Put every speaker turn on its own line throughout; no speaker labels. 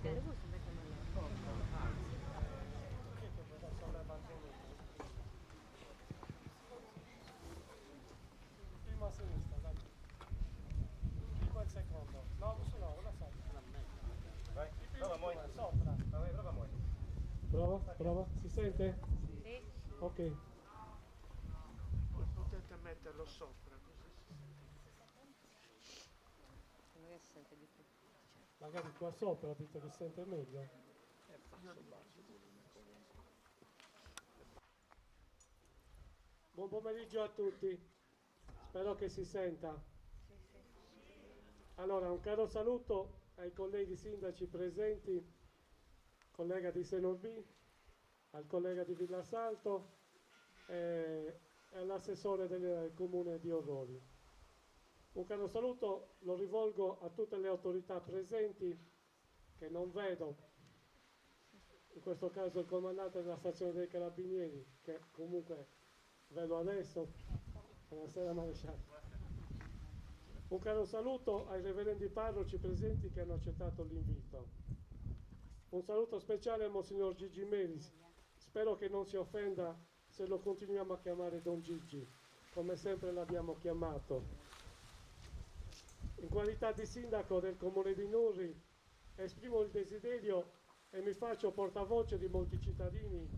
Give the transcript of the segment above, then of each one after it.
Prima a sinistra, dai. Prima il secondo. No, adesso no, ora sopra.
Vai, prova Moi.
Sopra.
Vai, prova Moi.
Prova, si sente?
Sì.
Ok.
Potete metterlo sopra, così si sente.
Magari si sente di più.
Magari qua sopra, visto che sente meglio. Buon pomeriggio a tutti, spero che si senta. Allora, un caro saluto ai colleghi sindaci presenti, collega di Senorbì, al collega di Villasalto e all'assessore del comune di Orrori. Un caro saluto lo rivolgo a tutte le autorità presenti che non vedo, in questo caso il comandante della stazione dei Carabinieri, che comunque vedo adesso. Buonasera maresciallo. Un caro saluto ai reverendi parroci presenti che hanno accettato l'invito. Un saluto speciale a Monsignor Gigi Melis. Spero che non si offenda se lo continuiamo a chiamare Don Gigi, come sempre l'abbiamo chiamato. In qualità di sindaco del comune di Nurri esprimo il desiderio e mi faccio portavoce di molti cittadini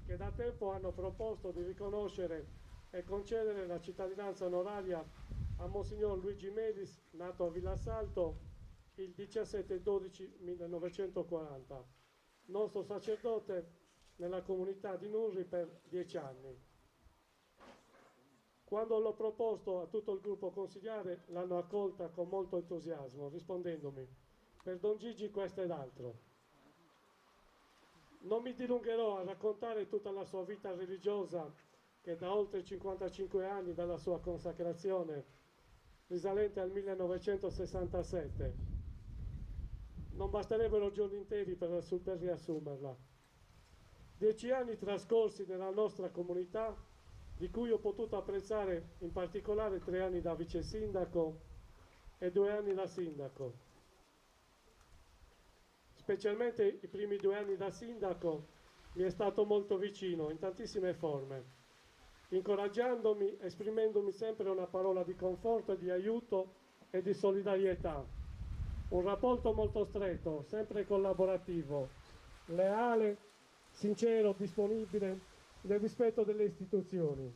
che da tempo hanno proposto di riconoscere e concedere la cittadinanza onoraria a Monsignor Luigi Melis, nato a Villassalto il 17/12/1940, nostro sacerdote nella comunità di Nurri per 10 anni. Quando l'ho proposto a tutto il gruppo consigliare l'hanno accolta con molto entusiasmo, rispondendomi: per Don Gigi questo ed altro. Non mi dilungherò a raccontare tutta la sua vita religiosa che da oltre 55 anni dalla sua consacrazione, risalente al 1967. Non basterebbero giorni interi per riassumerla. 10 anni trascorsi nella nostra comunità, di cui ho potuto apprezzare in particolare 3 anni da vice sindaco e 2 anni da sindaco. Specialmente i primi 2 anni da sindaco mi è stato molto vicino in tantissime forme, incoraggiandomi, esprimendomi sempre una parola di conforto, di aiuto e di solidarietà. Un rapporto molto stretto, sempre collaborativo, leale, sincero, disponibile, nel rispetto delle istituzioni,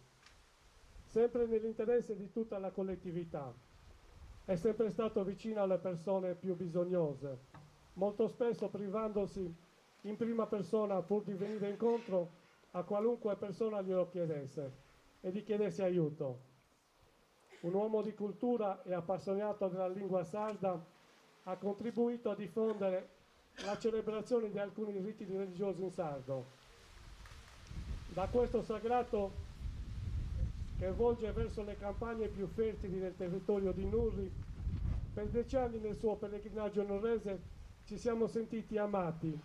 sempre nell'interesse di tutta la collettività. È sempre stato vicino alle persone più bisognose, molto spesso privandosi in prima persona pur di venire incontro a qualunque persona glielo chiedesse e di chiedersi aiuto. Un uomo di cultura e appassionato della lingua sarda, ha contribuito a diffondere la celebrazione di alcuni riti religiosi in sardo. Da questo sagrato che volge verso le campagne più fertili del territorio di Nurri, per 10 anni nel suo pellegrinaggio nurrese ci siamo sentiti amati,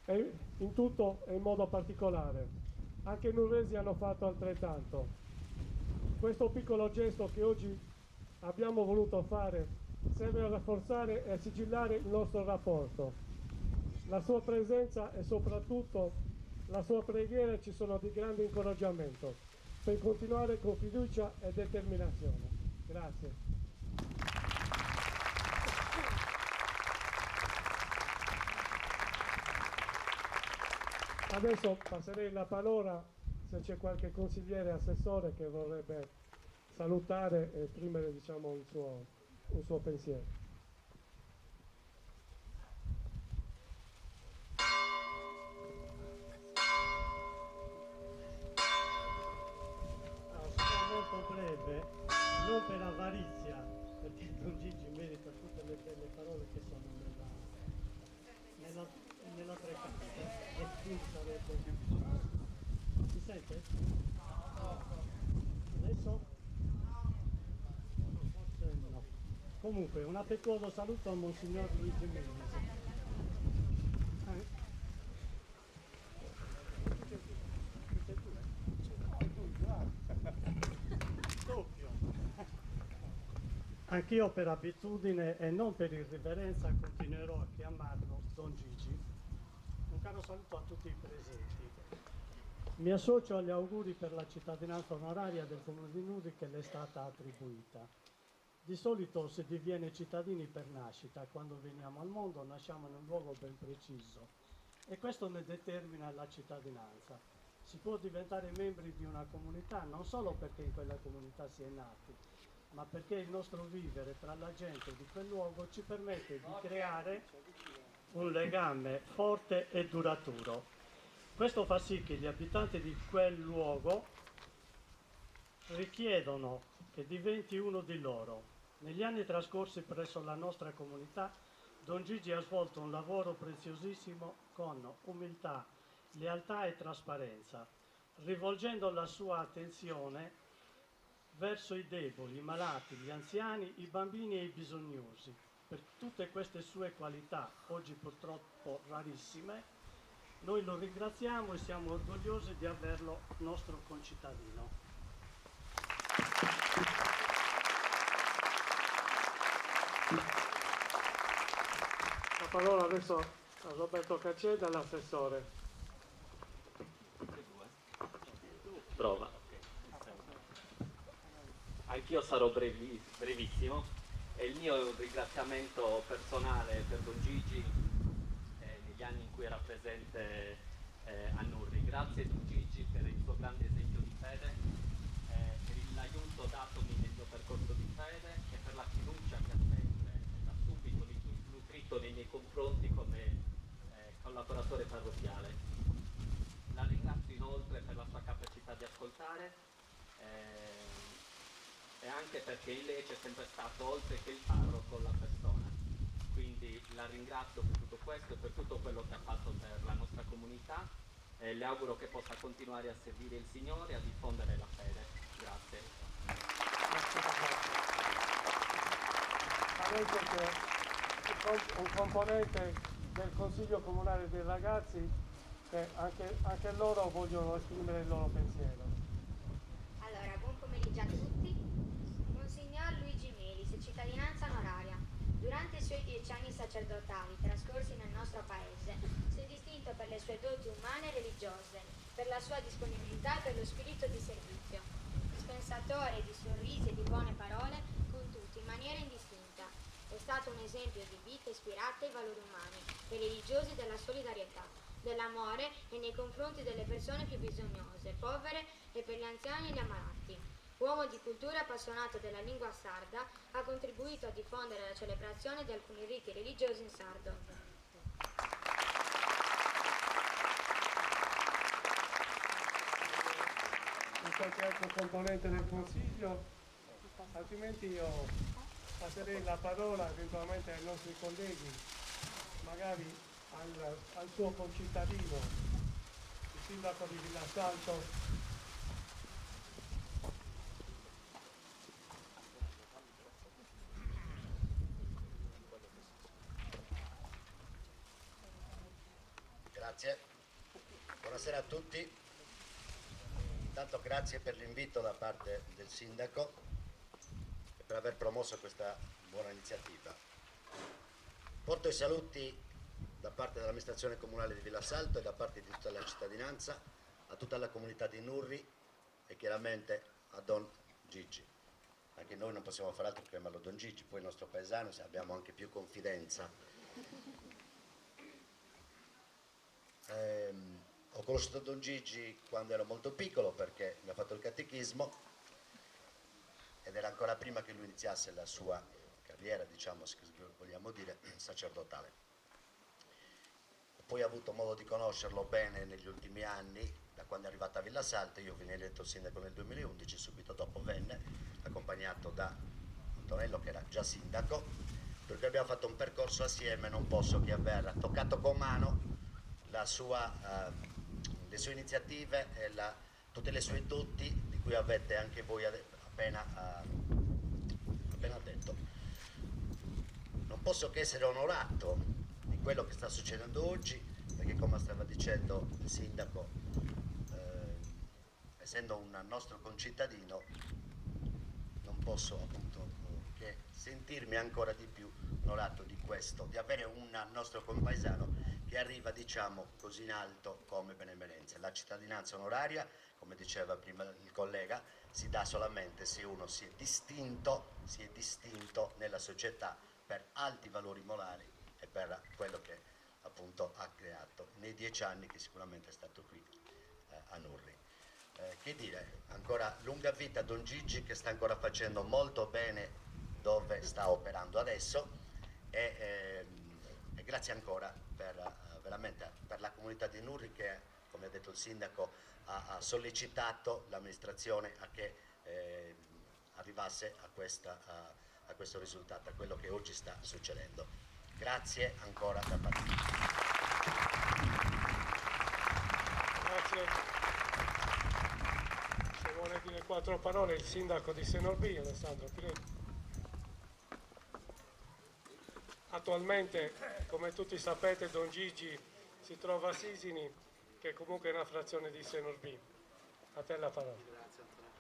e in tutto e in modo particolare. Anche i nurresi hanno fatto altrettanto. Questo piccolo gesto che oggi abbiamo voluto fare serve a rafforzare e a sigillare il nostro rapporto. La sua presenza e soprattutto la sua preghiera ci sono di grande incoraggiamento per continuare con fiducia e determinazione. Grazie. Adesso passerei la parola, se c'è qualche consigliere assessore che vorrebbe salutare e esprimere, diciamo, un suo pensiero.
Molto breve, non per avarizia, perché Don Gigi merita tutte le belle parole che sono nella frequenza e qui sarebbe... Si sente? Adesso? Forse no. Comunque un affettuoso saluto a Monsignor Luigi Melis. Anch'io per abitudine e non per irriverenza continuerò a chiamarlo Don Gigi, caro saluto a tutti i presenti. Mi associo agli auguri per la cittadinanza onoraria del Comune di Nurri che le è stata attribuita. Di solito si diviene cittadini per nascita, quando veniamo al mondo nasciamo in un luogo ben preciso e questo ne determina la cittadinanza. Si può diventare membri di una comunità non solo perché in quella comunità si è nati, ma perché il nostro vivere tra la gente di quel luogo ci permette di creare un legame forte e duraturo. Questo fa sì che gli abitanti di quel luogo richiedono che diventi uno di loro. Negli anni trascorsi presso la nostra comunità, Don Gigi ha svolto un lavoro preziosissimo con umiltà, lealtà e trasparenza, rivolgendo la sua attenzione verso i deboli, i malati, gli anziani, i bambini e i bisognosi. Per tutte queste sue qualità, oggi purtroppo rarissime, noi lo ringraziamo e siamo orgogliosi di averlo nostro concittadino.
La parola adesso a Roberto Cacceda, l'assessore.
Prova. Anch'io sarò brevissimo e il mio è un ringraziamento personale per Don Gigi negli anni in cui era presente a Nurri. Grazie Don Gigi per il suo grande esempio di fede, per l'aiuto datomi nel mio percorso di fede e per la fiducia che ha sempre da subito nutrito nei miei confronti come collaboratore parrocchiale. La ringrazio inoltre per la sua capacità di ascoltare e anche perché in lei c'è sempre stato, oltre che il parroco, la persona. Quindi la ringrazio per tutto questo e per tutto quello che ha fatto per la nostra comunità e le auguro che possa continuare a servire il Signore e a diffondere la fede. Grazie.
Sapete che un componente del Consiglio Comunale dei Ragazzi, che anche loro vogliono esprimere il loro pensiero.
Allora, buon pomeriggio a tutti. Monsignor Luigi Melis, cittadinanza onoraria. Durante i suoi 10 anni sacerdotali trascorsi nel nostro paese, si è distinto per le sue doti umane e religiose, per la sua disponibilità e per lo spirito di servizio. Dispensatore di sorrisi e di buone parole con tutti, in maniera indistinta. È stato un esempio di vita ispirata ai valori umani e religiosi della solidarietà, dell'amore e nei confronti delle persone più bisognose, povere e per gli anziani e gli ammalati. Uomo di cultura appassionato della lingua sarda, ha contribuito a diffondere la celebrazione di alcuni riti religiosi in sardo.
C'è qualche altro componente del Consiglio? Altrimenti io passerei la parola eventualmente ai nostri colleghi, magari al suo concittadino, il sindaco di Villasanto.
Grazie, buonasera a tutti. Intanto grazie per l'invito da parte del sindaco e per aver promosso questa buona iniziativa. Porto i saluti da parte dell'amministrazione comunale di Villasalto e da parte di tutta la cittadinanza a tutta la comunità di Nurri e chiaramente a Don Gigi. Anche noi non possiamo fare altro che chiamarlo Don Gigi, poi il nostro paesano, abbiamo anche più confidenza. Ho conosciuto Don Gigi quando ero molto piccolo perché mi ha fatto il catechismo ed era ancora prima che lui iniziasse la sua carriera, diciamo, se vogliamo dire, sacerdotale. Poi ho avuto modo di conoscerlo bene negli ultimi anni, da quando è arrivato a Villasalto. Io venne eletto sindaco nel 2011, subito dopo venne, accompagnato da Antonello che era già sindaco, per cui abbiamo fatto un percorso assieme. Non posso che aver toccato con mano le sue iniziative e tutte le sue doti di cui avete anche voi appena detto. Non posso che essere onorato di quello che sta succedendo oggi, perché come stava dicendo il sindaco, essendo un nostro concittadino, non posso appunto che sentirmi ancora di più onorato di questo, di avere un nostro compaesano che arriva, diciamo, così in alto come benemerenza. La cittadinanza onoraria, come diceva prima il collega, si dà solamente se uno si è distinto nella società per alti valori morali e per quello che appunto ha creato nei 10 anni che sicuramente è stato qui a Nurri. Che dire, ancora lunga vita a Don Gigi, che sta ancora facendo molto bene dove sta operando adesso, e grazie ancora veramente per la comunità di Nurri che, come ha detto il sindaco, ha sollecitato l'amministrazione a che arrivasse a questo risultato, a quello che oggi sta succedendo. Grazie ancora da parte mia.
Grazie. Se vuole dire 4 parole il sindaco di Senorbi, Alessandro Piretti. Attualmente, come tutti sapete, Don Gigi si trova a Sisini, che comunque è una frazione di Senorbi. A te la parola.
Grazie Antonello.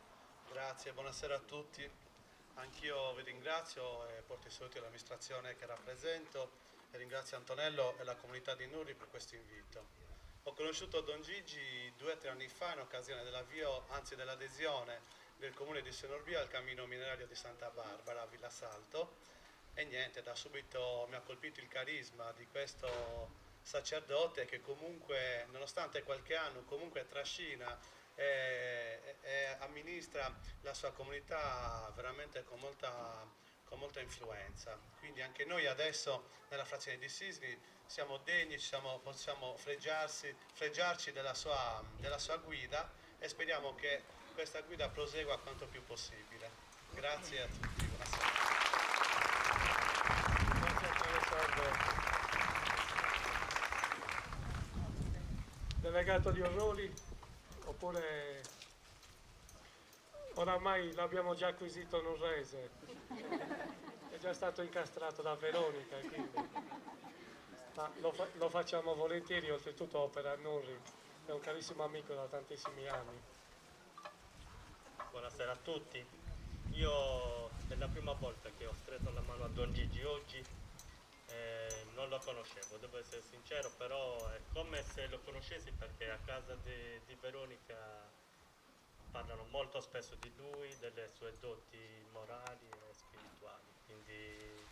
Grazie, buonasera a tutti. Anch'io vi ringrazio e porto i saluti all'amministrazione che rappresento e ringrazio Antonello e la comunità di Nurri per questo invito. Ho conosciuto Don Gigi 2 o 3 anni fa in occasione dell'avvio, anzi dell'adesione del comune di Senorbi al cammino minerario di Santa Barbara a Villa Salto, e niente, da subito mi ha colpito il carisma di questo sacerdote che comunque, nonostante qualche anno, comunque trascina e amministra la sua comunità veramente con molta influenza. Quindi anche noi adesso nella frazione di Sisini siamo degni, possiamo fregiarci della sua guida e speriamo che questa guida prosegua quanto più possibile. Grazie a tutti, buonasera.
Grazie a te, Alessandro. Delegato di Orroli, oppure oramai l'abbiamo già acquisito Nurrese, è già stato incastrato da Veronica, quindi ma lo facciamo volentieri, oltretutto opera a Nurri, è un carissimo amico da tantissimi anni.
Buonasera a tutti. Io è la prima volta che ho stretto la mano a Don Gigi oggi, non lo conoscevo, devo essere sincero, però è come se lo conoscessi perché a casa di Veronica parlano molto spesso di lui, delle sue doti morali e spirituali, quindi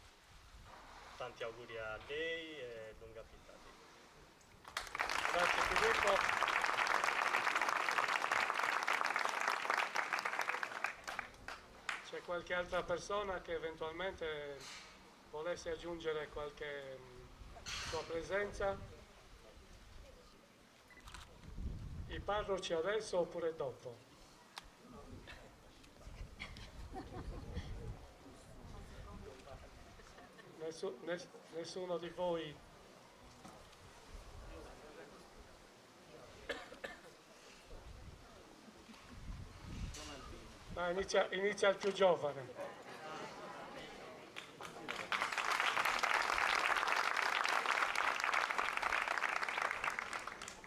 tanti auguri a lei e lunga vita a lei.
Grazie Filippo. C'è qualche altra persona che eventualmente volesse aggiungere qualche sua presenza? I parroci adesso oppure dopo? Nessuno di voi? Inizia il più giovane.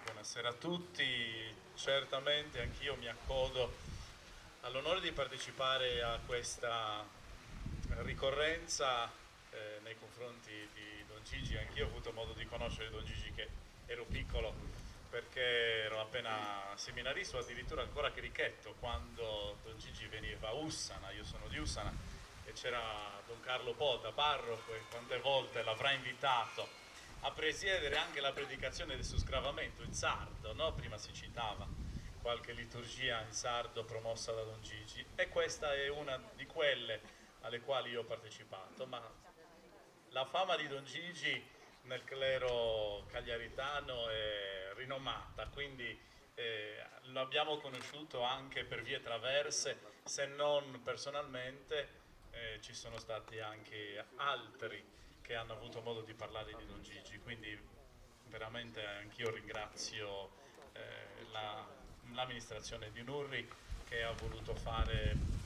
Buonasera a tutti, certamente anch'io mi accodo all'onore di partecipare a questa ricorrenza nei confronti di Don Gigi. Anch'io ho avuto modo di conoscere Don Gigi che ero piccolo, perché ero appena seminarista o addirittura ancora cherichetto quando Don Gigi veniva a Ussana. Io sono di Ussana e c'era Don Carlo Podda, parroco, e quante volte l'avrà invitato a presiedere anche la predicazione del suscravamento in sardo, no? Prima si citava qualche liturgia in sardo promossa da Don Gigi, e questa è una di quelle alle quali io ho partecipato. Ma la fama di Don Gigi nel clero cagliaritano è rinomata, quindi lo abbiamo conosciuto anche per vie traverse, se non personalmente. Ci sono stati anche altri che hanno avuto modo di parlare di Don Gigi, quindi veramente anch'io ringrazio l'amministrazione di Nurri che ha voluto fare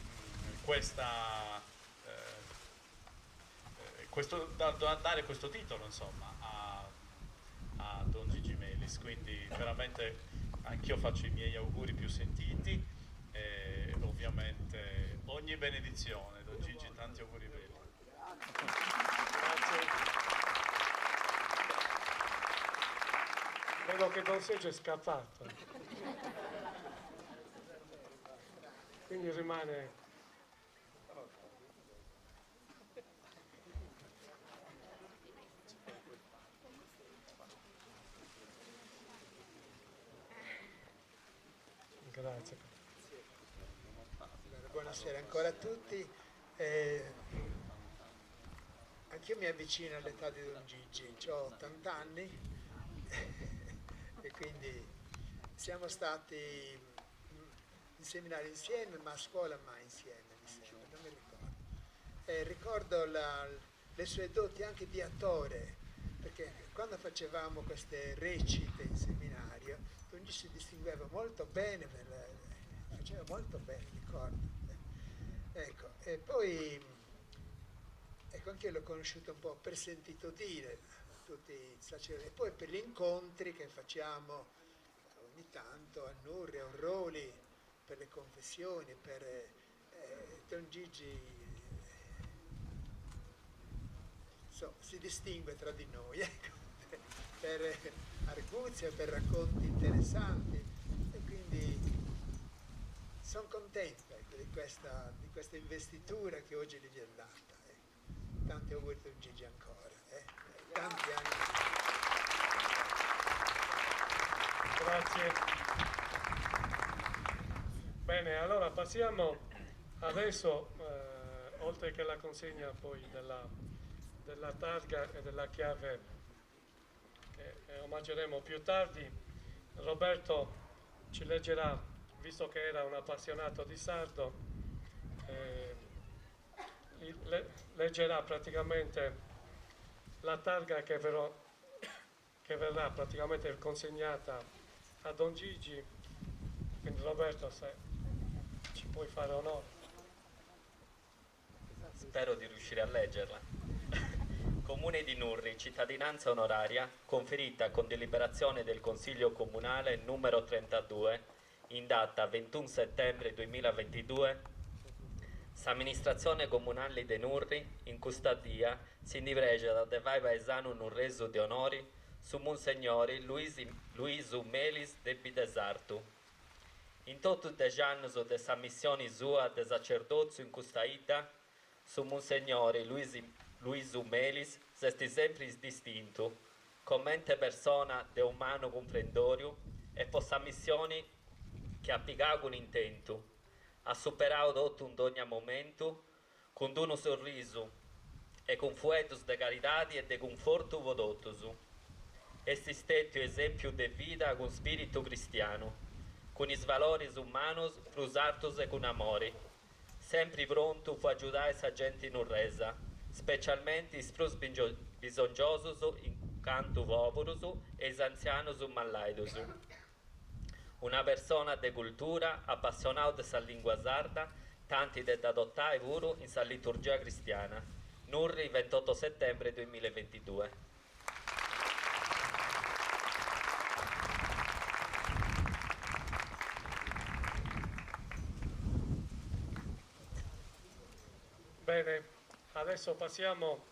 dare questo titolo, insomma, a Don Gigi Melis. Quindi veramente anch'io faccio i miei auguri più sentiti e ovviamente ogni benedizione. Don Gigi, tanti auguri belli.
Grazie. Vedo che Don Sergio è scappato. Quindi rimane... Grazie.
Allora, buonasera ancora a tutti. Anch'io mi avvicino all'età di Don Gigi, ho 80 anni e quindi siamo stati in seminario insieme, ma a scuola mai insieme, mi sembra, non mi ricordo. Ricordo le sue doti anche di attore, perché quando facevamo queste recite in seminario, Don Gigi si distingueva molto bene, faceva molto bene, ricordo. Ecco, e poi ecco, anche io l'ho conosciuto un po' per sentito dire, tutti i sacerdoti, e poi per gli incontri che facciamo ogni tanto a Nurri, a Orroli, per le confessioni, per Don Gigi, insomma, si distingue tra di noi, ecco, per arguzie, per racconti interessanti, e quindi sono contento, ecco, di questa investitura che oggi gli viene data. Tanti auguri a Don Gigi ancora, tanti anni.
Grazie. Bene, allora passiamo adesso, oltre che la consegna poi della targa e della chiave che omaggeremo più tardi, Roberto ci leggerà, visto che era un appassionato di sardo, leggerà praticamente la targa che verrà praticamente consegnata a Don Gigi. Quindi Roberto, se ci puoi fare onore.
Spero di riuscire a leggerla. Comune di Nurri, cittadinanza onoraria, conferita con deliberazione del Consiglio Comunale numero 32 in data 21 settembre 2022. S'amministrazione comunale de Nurri, in custodia, si indiregia da devai paesano nurresu de onori, su Monsignori Luisu Melis de Bidesartu. In tutto de annos de sa missione sua de sacerdozio in custaita, su Monsignori Luisu Melis sesti sempre distinto, commente persona de umano comprendorio e po sa missione che appigago un intento. Ha superato tutto in ogni momento, con un sorriso e con fuetus de carità e de conforto vodotus. Esti stetti esempio de vita con spirito cristiano, con i valori umanos frusatos e con amore, sempre pronto fu aiutare sa gente nurresa, specialmente i frus bisognosos in canto poporus e i anzianos malaidos. Una persona de cultura, appassionata della lingua sarda, tanti da adottare pure in sa liturgia cristiana. Nurri, 28 settembre 2022.
Bene, adesso passiamo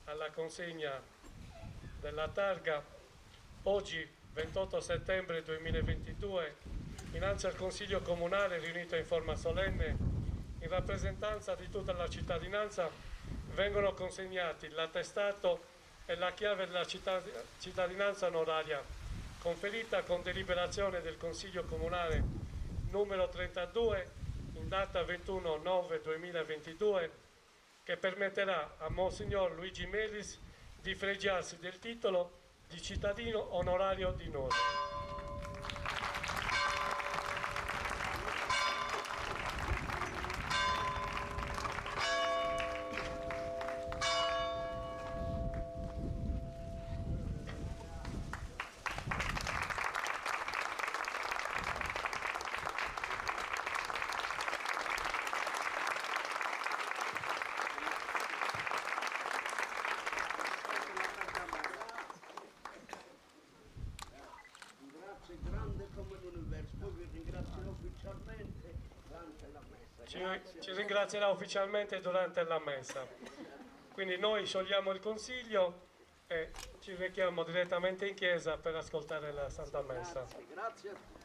alla consegna della targa. Oggi 28 settembre 2022, innanzi al Consiglio Comunale riunito in forma solenne, in rappresentanza di tutta la cittadinanza, vengono consegnati l'attestato e la chiave della cittadinanza onoraria, conferita con deliberazione del Consiglio Comunale numero 32, in data 21/9/2022, che permetterà a Monsignor Luigi Melis di fregiarsi del titolo di cittadino onorario di Nurri. Ci ringrazierà ufficialmente durante la messa. Quindi noi sciogliamo il Consiglio e ci rechiamo direttamente in chiesa per ascoltare la Santa Messa.
Grazie a tutti.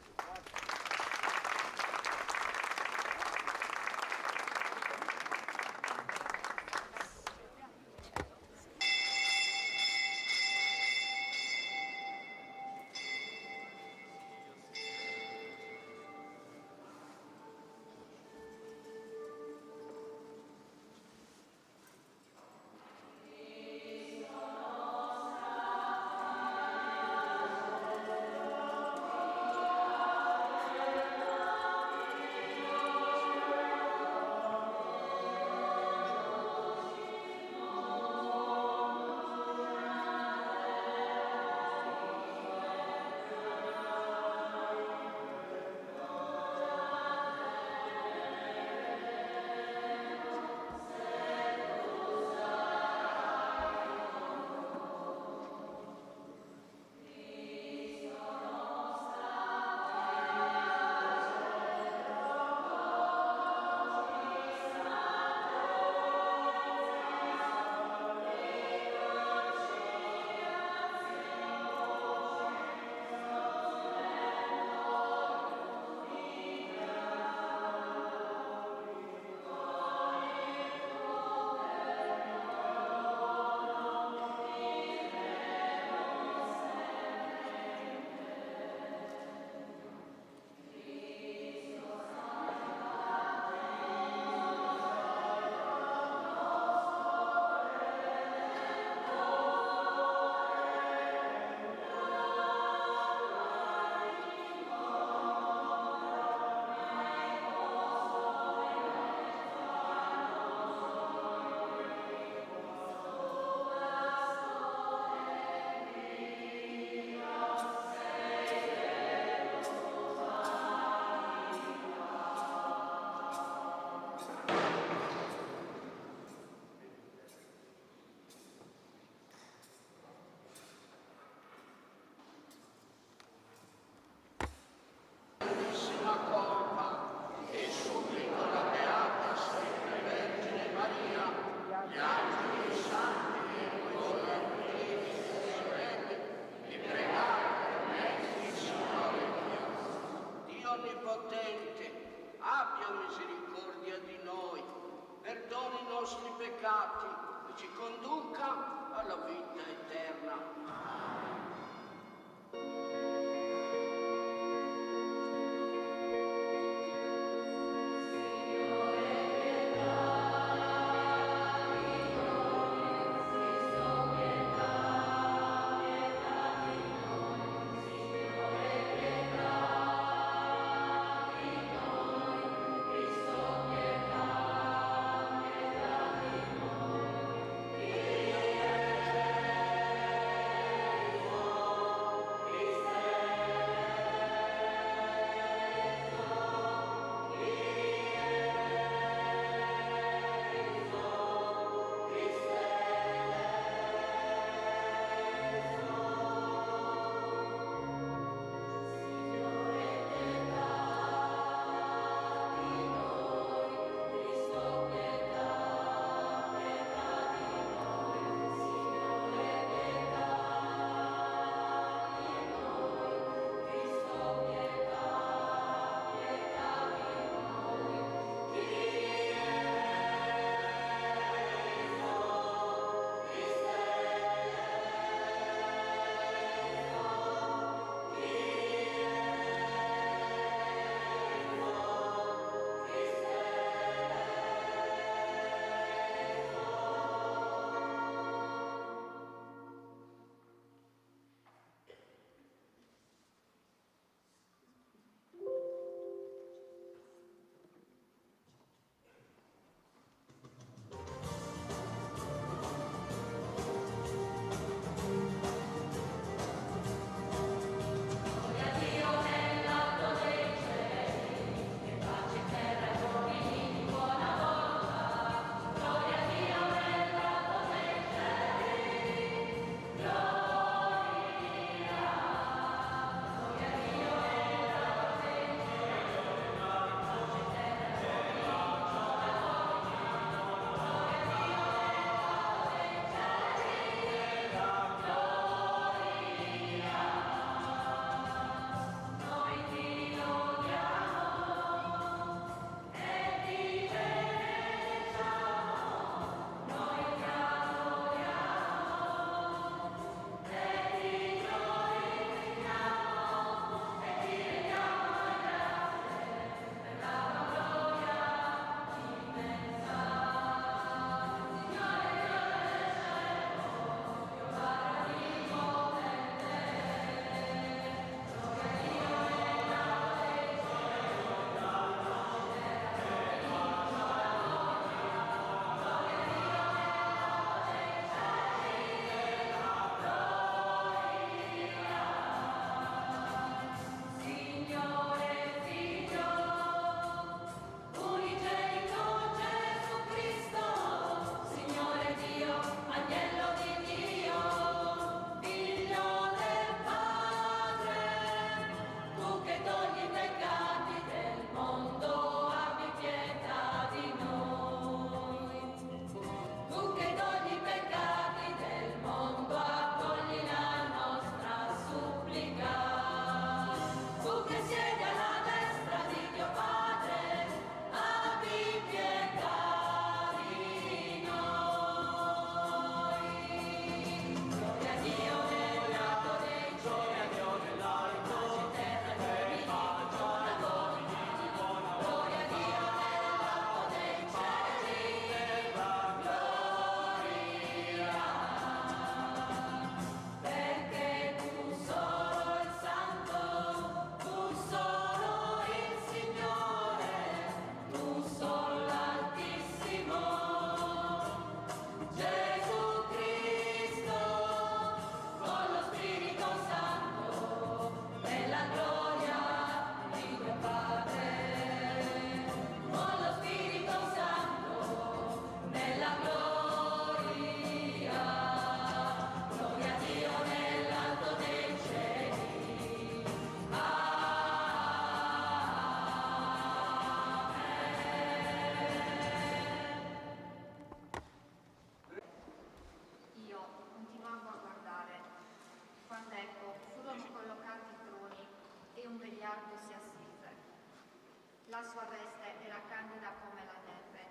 La sua veste era candida come la neve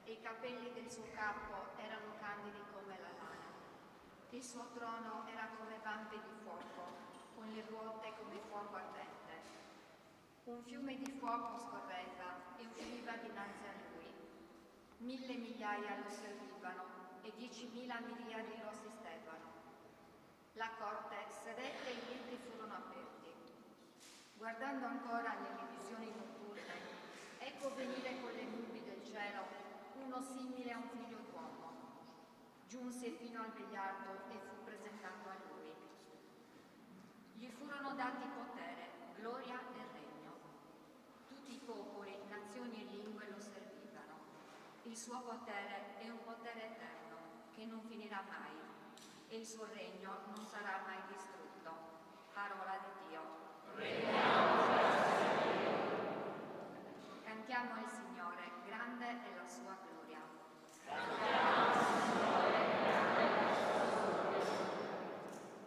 e i capelli del suo capo erano candidi come la lana. Il suo trono era come vampe di fuoco, con le ruote come fuoco ardente. Un fiume di fuoco scorreva e usciva dinanzi a lui. 1000 migliaia lo servivano e 10.000 miriadi lo assistevano. La corte sedette e i libri furono aperti. Guardando ancora nelle visioni notturne, ecco venire con le nubi del cielo uno simile a un figlio d'uomo. Giunse fino al vegliardo e fu presentato a lui. Gli furono dati potere, gloria e regno. Tutti i popoli, nazioni e lingue lo servivano. Il suo potere è un potere eterno, che non finirà mai, e il suo regno non sarà mai distrutto. Parola di Dio. Cantiamo il Signore, grande è la sua gloria.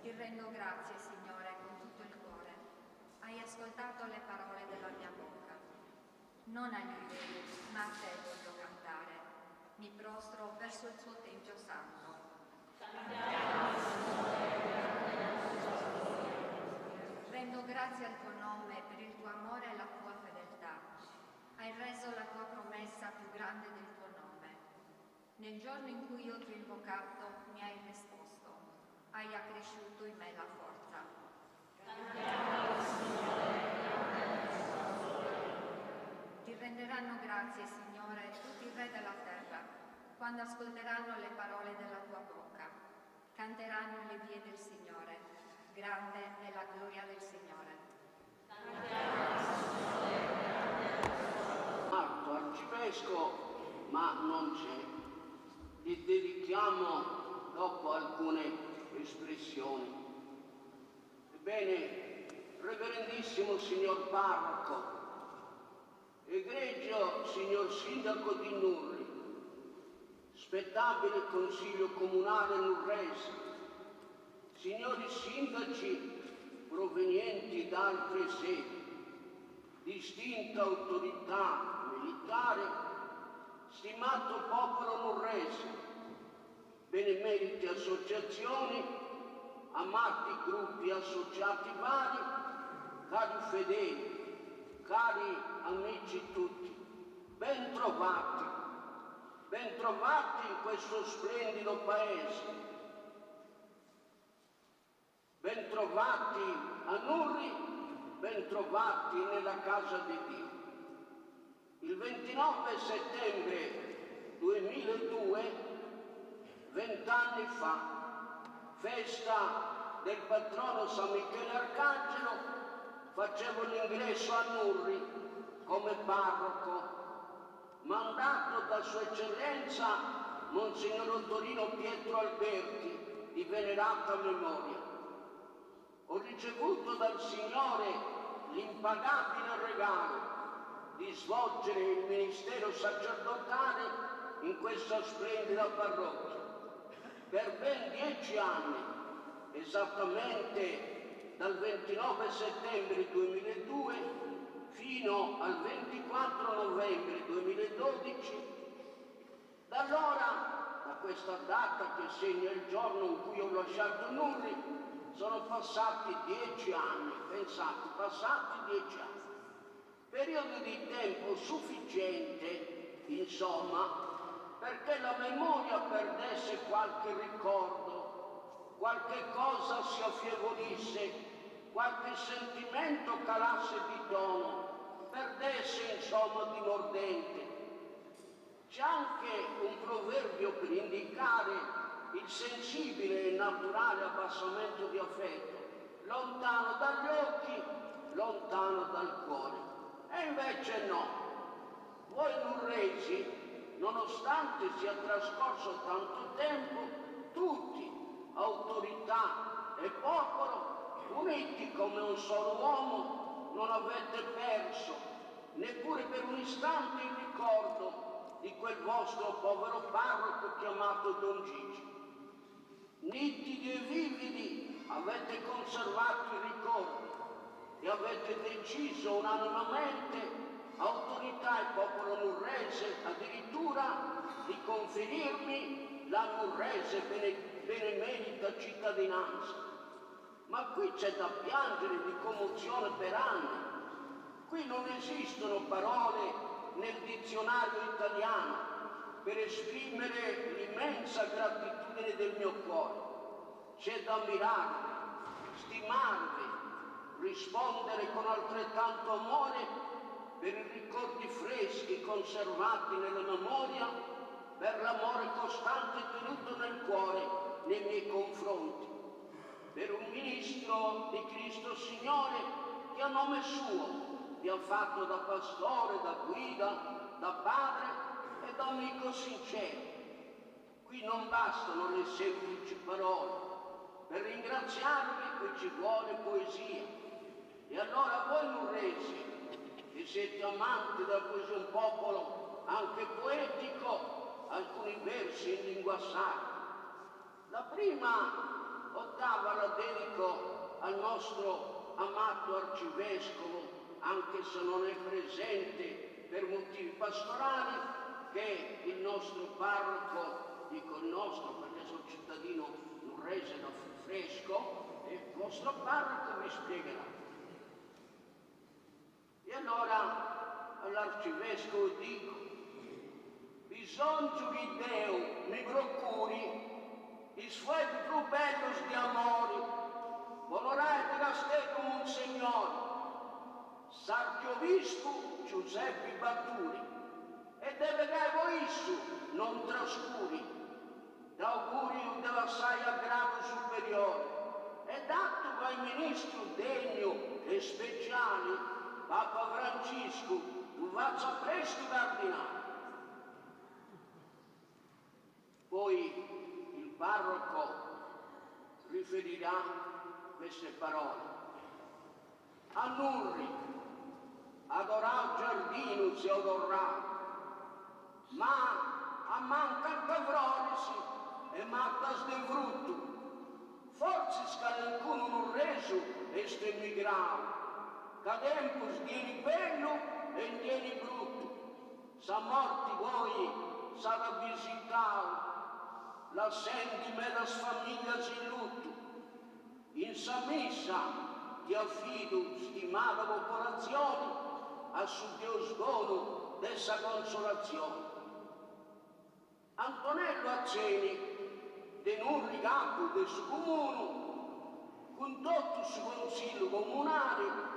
Ti rendo grazie, Signore, con tutto il cuore. Hai ascoltato le parole della mia bocca. Non agli dei, ma a te voglio cantare. Mi prostro verso il suo tempio santo. Rendo grazie al tuo nome per il tuo amore e la tua fedeltà. Hai reso la tua promessa più grande del tuo nome. Nel giorno in cui io ti ho invocato, mi hai risposto. Hai accresciuto in me la forza. Ti renderanno grazie, Signore, tutti i re della terra, quando ascolteranno le parole della tua bocca. Canteranno le vie del Signore. Grande è la gloria del Signore.
Marco, arcivescovo, ma non c'è. Gli dedichiamo dopo alcune espressioni. Ebbene, reverendissimo signor parroco, egregio signor sindaco di Nurri, spettabile consiglio comunale nurrese, signori sindaci provenienti da altre sedi, distinta autorità militare, stimato popolo nurrese, benemeriti associazioni, amati gruppi associati vari, cari fedeli, cari amici tutti, ben trovati in questo splendido paese. Bentrovati a Nurri, bentrovati nella casa di Dio. Il 29 settembre 2002, 20 anni fa, festa del patrono San Michele Arcangelo, facevo l'ingresso a Nurri come parroco, mandato da Sua Eccellenza Monsignor Ottorino Pietro Alberti, di venerata memoria. Ho ricevuto dal Signore l'impagabile regalo di svolgere il ministero sacerdotale in questa splendida parrocchia. Per ben 10 anni, esattamente dal 29 settembre 2002 fino al 24 novembre 2012, da allora, da questa data che segna il giorno in cui ho lasciato Nurri, sono passati 10 anni, pensate, passati 10 anni. Periodo di tempo sufficiente, insomma, perché la memoria perdesse qualche ricordo, qualche cosa si affievolisse, qualche sentimento calasse di tono, perdesse insomma di mordente. C'è anche un proverbio per indicare il sensibile e naturale abbassamento di affetto, lontano dagli occhi, lontano dal cuore. E invece no. Voi nurresi, nonostante sia trascorso tanto tempo, tutti, autorità e popolo, uniti come un solo uomo, non avete perso, neppure per un istante, il ricordo di quel vostro povero parroco chiamato Don Gigi. Nitidi e vividi avete conservato i ricordi e avete deciso unanimemente autorità e popolo nurrese, addirittura di conferirmi la nurrese benemerita cittadinanza. Ma qui c'è da piangere di commozione per anni. Qui non esistono parole nel dizionario italiano per esprimere l'immensa gratitudine del mio cuore. C'è da ammirarvi, stimarvi, rispondere con altrettanto amore per i ricordi freschi conservati nella memoria, per l'amore costante tenuto nel cuore nei miei confronti, per un ministro di Cristo Signore che a nome suo vi ha fatto da pastore, da guida, da padre e da amico sincero. Qui non bastano le semplici parole. Per ringraziarvi qui ci vuole poesia. E allora voi nurresi, che siete amanti della poesia, un popolo anche poetico, alcuni versi in lingua sacra. La prima ottava la dedico al nostro amato arcivescovo, anche se non è presente per motivi pastorali, che è il nostro parroco, dico il nostro perché sono cittadino nurrese da fresco, e il vostro parroco vi spiegherà. E allora all'arcivescovo dico: bisogno di Dio mi procuri i suoi più bellos di amori, onorare da ste come un signore, s'archivescovo Giuseppe Batturi, e deve che isso non trascuri, d'augurio dell'assai aggrado superiore, e dato ai ministri degno e speciali, Papa Francesco, tu faccia presto cardinale. Poi il parroco riferirà queste parole. A Nurri, adorà giardino si adorrà, ma a manca cavrolisi e mattas de frutto. Forse scalcuno non reso este migrao, cadempus dieni bello e dieni brutto. Sa morti voi sarà visitao, la senti me las famiglie in lutto. In sa missa ti affido stimata popolazione a su Dio sgono dessa consolazione. Antonello Acceni, de non ricapo del suo comune, con tutto il suo consiglio comunale,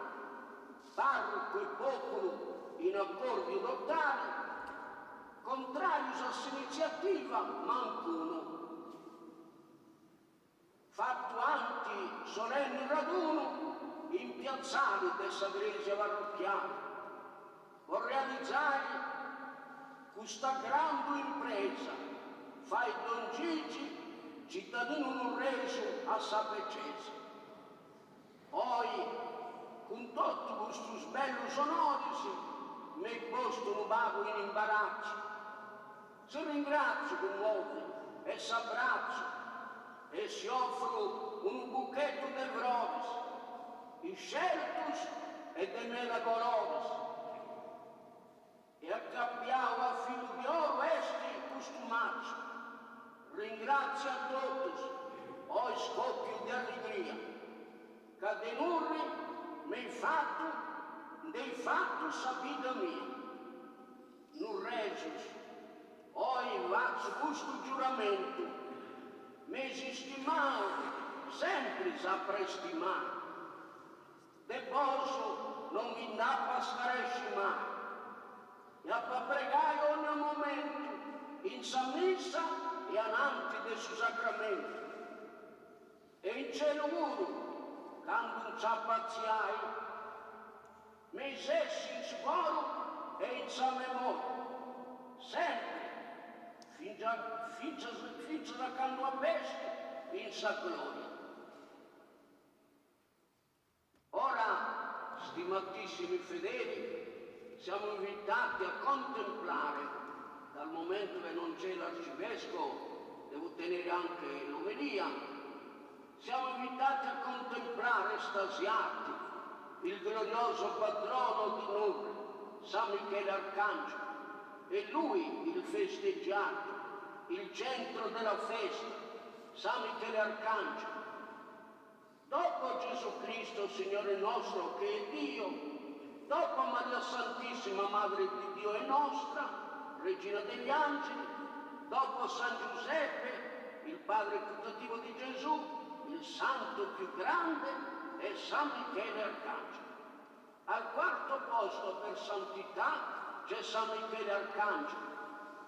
parroco e popolo in accordi totali, contrarios a questa iniziativa, mancuno. Fatto anche solenni raduno in piazzali dessa iglesia parrocchiale, per realizzare questa grande impresa, fai Don Gigi, cittadino nurrese a Sapecese. Poi, con tutti questi belli sonori, mi posto un bago in imbarazzo. Si ringrazio con voi e s'abbraccio e si offro un buchetto di flores, i sceltus e de melagoloris. E accappiavo a filo di oro esti costumaccio. Ringrazio a tutti, ho scoppio di allegria, che de Nurri mi fatto, dei fatto sapida mia. Nurresus, ho faccio questo giuramento, mi stimavo, sempre saprei stimare. De posso non mi indappa scaresci mai, e a pregare ogni momento, in sa missa e ananti del suo sacramento. E in cielo uno, quando un s'appaziai, mi sessi in suoro e in sa memoria, sempre, finché da canto a bestia, in sa gloria. Ora, stimatissimi fedeli, siamo invitati a contemplare, dal momento che non c'è l'arcivescovo, devo tenere anche l'omelia, siamo invitati a contemplare estasiati il glorioso patrono di Nurri, San Michele Arcangelo. È lui il festeggiato, il centro della festa, San Michele Arcangelo. Dopo Gesù Cristo, Signore nostro, che è Dio, dopo Maria Santissima, Madre di Dio e nostra, Regina degli Angeli, dopo San Giuseppe, il padre putativo di Gesù, il santo più grande è San Michele Arcangelo. Al quarto posto per santità c'è San Michele Arcangelo.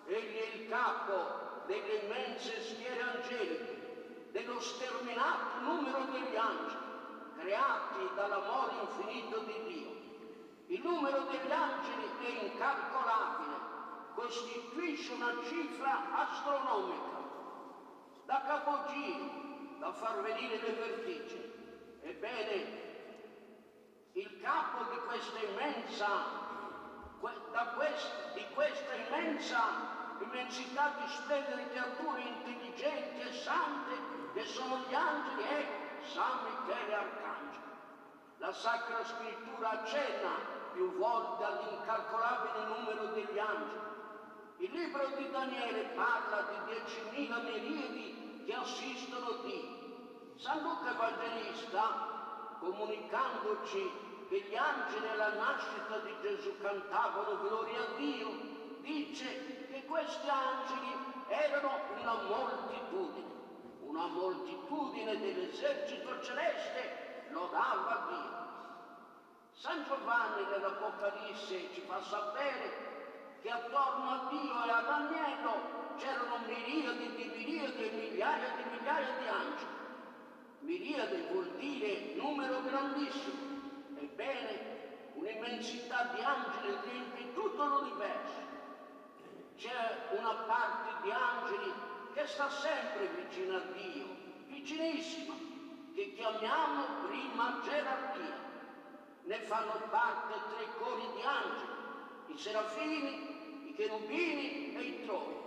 Egli è il capo delle immense schiere angeliche, dello sterminato numero degli angeli, creati dall'amore infinito di Dio. Il numero degli angeli è incalcolabile, costituisce una cifra astronomica, da capogiro, da far venire le vertigini. Ebbene, il capo di questa immensità di splendide creature intelligenti e sante che sono gli angeli è San Michele Arcangelo. La Sacra Scrittura accenna più volte all'incalcolabile numero degli angeli. Il libro di Daniele parla di 10.000 miriadi che assistono Dio. San Luca Evangelista, comunicandoci che gli angeli alla nascita di Gesù cantavano gloria a Dio, dice che questi angeli erano una moltitudine dell'esercito celeste lodava Dio. San Giovanni nell'Apocalisse ci fa sapere che attorno a Dio e all'agnello c'erano miriadi e migliaia di angeli. Miriade vuol dire numero grandissimo. Ebbene, un'immensità di angeli riempie tutto l'universo. C'è una parte di angeli che sta sempre vicino a Dio, vicinissima, che chiamiamo prima gerarchia. Ne fanno parte 3 cori di angeli, i serafini, i cherubini e i troni.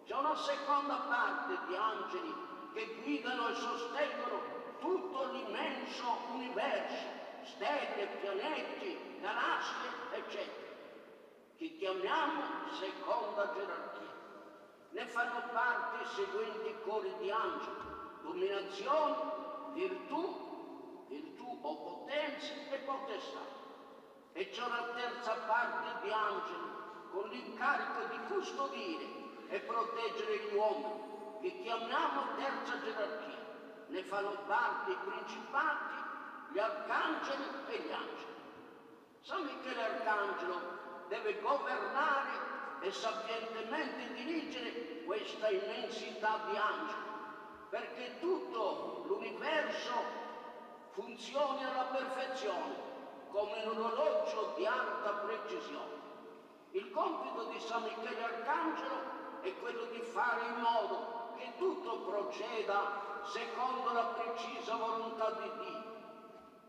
C'è una seconda parte di angeli che guidano e sostengono tutto l'immenso universo, stelle, pianeti, galassie, eccetera, che chiamiamo seconda gerarchia. Ne fanno parte i seguenti cori di angeli: dominazione, virtù o potenze e potestà. E c'è una terza parte di angeli con l'incarico di custodire e proteggere gli uomini, che chiamiamo terza gerarchia. Ne fanno parte i principati, gli arcangeli e gli angeli. San Michele Arcangelo deve governare e sapientemente dirigere questa immensità di angeli, perché tutto l'universo funzioni alla perfezione, come un orologio di alta precisione. Il compito di San Michele Arcangelo è quello di fare in modo che tutto proceda secondo la precisa volontà di Dio.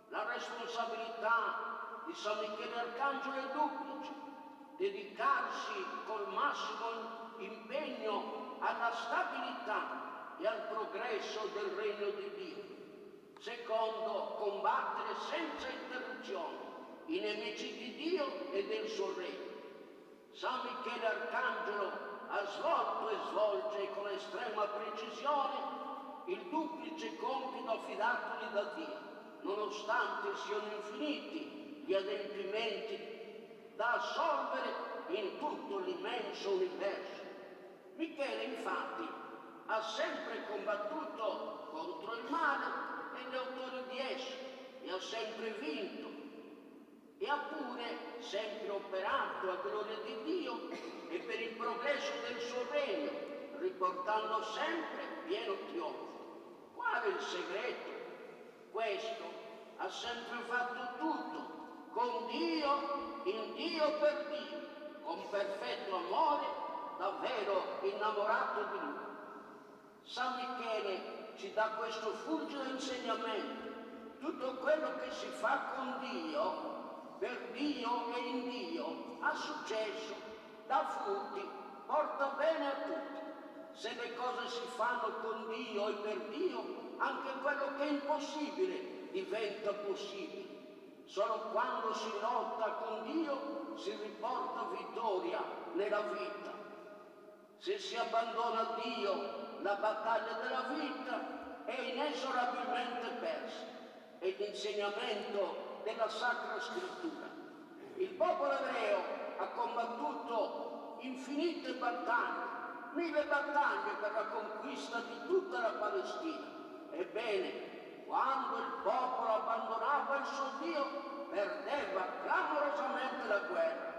La responsabilità di San Michele Arcangelo è duplice: dedicarsi col massimo impegno alla stabilità e al progresso del regno di Dio. Secondo, combattere senza interruzione i nemici di Dio e del suo regno. San Michele Arcangelo ha svolto e svolge con estrema precisione il duplice compito affidatogli da Dio, nonostante siano infiniti gli adempimenti da assolvere in tutto l'immenso universo. Michele, infatti, ha sempre combattuto contro il male e gli autori di esso, e ha sempre vinto, e ha pure sempre operato a gloria di Dio e per il progresso del suo regno, riportando sempre pieno trionfo. Qual è il segreto? Questo: ha sempre fatto tutto con Dio, in Dio, per Dio, con perfetto amore, davvero innamorato di Lui. San Michele ci dà questo fulgido insegnamento: tutto quello che si fa con Dio, per Dio e in Dio, ha successo, dà frutti, porta bene a tutti. Se le cose si fanno con Dio e per Dio, anche quello che è impossibile diventa possibile. Solo quando si lotta con Dio si riporta vittoria nella vita. Se si abbandona Dio, la battaglia della vita è inesorabilmente persa. È l'insegnamento della Sacra Scrittura. Il popolo ebreo ha combattuto infinite battaglie, 1000 battaglie per la conquista di tutta la Palestina. Ebbene, quando il popolo abbandonava il suo Dio, perdeva clamorosamente la guerra.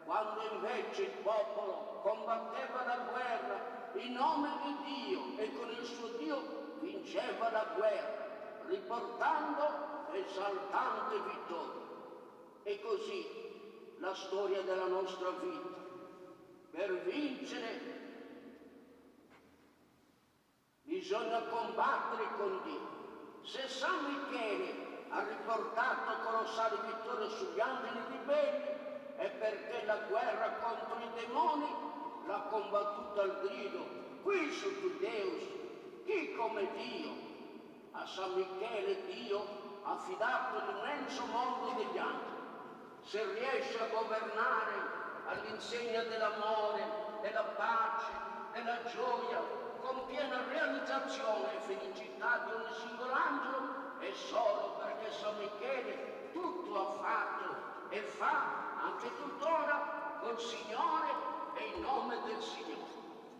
Quando invece il popolo combatteva la guerra in nome di Dio e con il suo Dio, vinceva la guerra, riportando esaltante vittoria. E così la storia della nostra vita. Per vincere bisogna combattere con Dio. Se San Michele ha riportato colossali vittorie sugli angeli ribelli, è perché la guerra contro i demoni l'ha combattuta al grido: qui su tu Deus, chi come Dio? A San Michele Dio ha affidato l'immenso mondo degli angeli. Se riesce a governare all'insegna dell'amore, della pace, della gioia, con piena realizzazione e felicità di ogni singolo angelo, è solo perché San Michele tutto ha fatto e fa anche tuttora col Signore e in nome del Signore.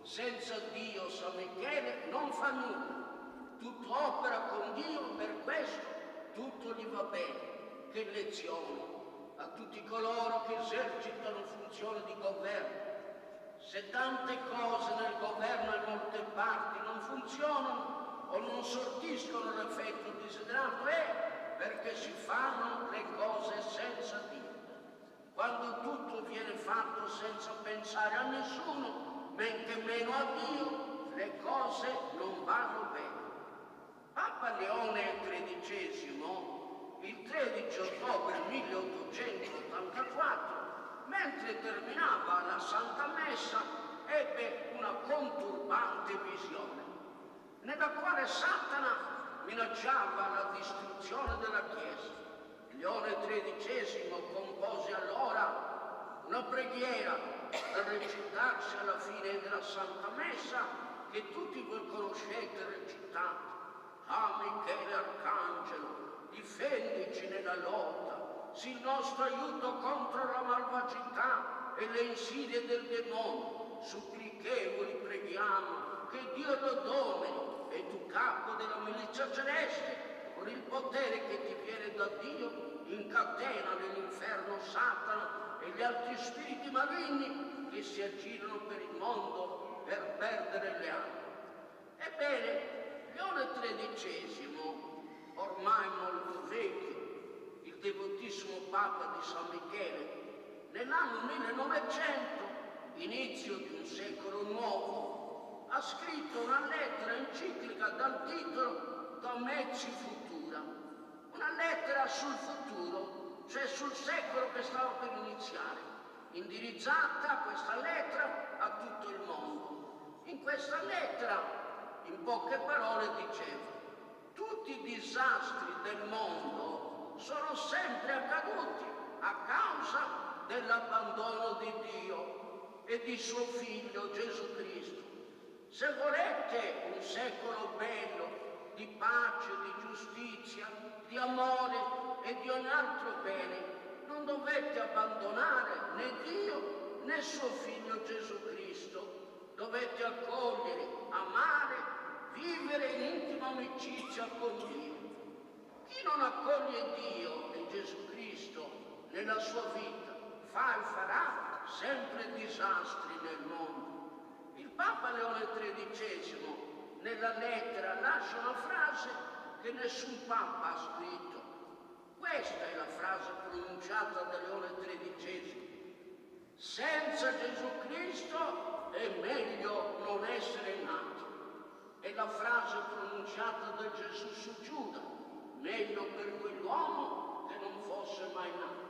Senza Dio San Michele non fa nulla, tutto opera con Dio, per questo tutto gli va bene. Che lezione a tutti coloro che esercitano funzioni di governo. Se tante cose nel governo e molte parti non funzionano o non sortiscono l'effetto desiderato, è perché si fanno le cose senza Dio. Quando tutto viene fatto senza pensare a nessuno, men che meno a Dio, le cose non vanno bene. Papa Leone XIII, il 13 ottobre 1884, mentre terminava la Santa Messa, ebbe una conturbante visione, nella quale Satana minacciava la distruzione della Chiesa. Leone XIII compose allora una preghiera da recitarsi alla fine della Santa Messa, che tutti voi conoscete recitate: Ah Michele Arcangelo, difendici nella lotta, sii il nostro aiuto contro la malvagità e le insidie del demonio. Supplichevoli preghiamo che Dio lo domini, e tu, capo della milizia celeste, con il potere che ti viene da Dio, incatena nell'inferno Satana e gli altri spiriti maligni che si aggirano per il mondo per perdere le anime. Ebbene, Leone XIII, ormai molto vecchio, il devotissimo Papa di San Michele, nell'anno 1900, inizio di un secolo nuovo, ha scritto una lettera enciclica dal titolo Domeci Futura, una lettera sul futuro, cioè sul secolo che stava per iniziare, indirizzata questa lettera a tutto il mondo. In questa lettera, in poche parole, diceva: tutti i disastri del mondo sono sempre accaduti a causa dell'abbandono di Dio e di suo Figlio Gesù Cristo. Se volete un secolo bello, di pace, di giustizia, di amore e di ogni altro bene, non dovete abbandonare né Dio né suo Figlio Gesù Cristo. Dovete accogliere, amare, vivere in intima amicizia con Dio. Chi non accoglie Dio e Gesù Cristo nella sua vita fa e farà sempre disastri nel mondo. Il Papa Leone XIII nella lettera lascia una frase che nessun Papa ha scritto. Questa è la frase pronunciata da Leone XIII: senza Gesù Cristo è meglio non essere nati. È la frase pronunciata da Gesù su Giuda: meglio per quell'uomo che non fosse mai nato.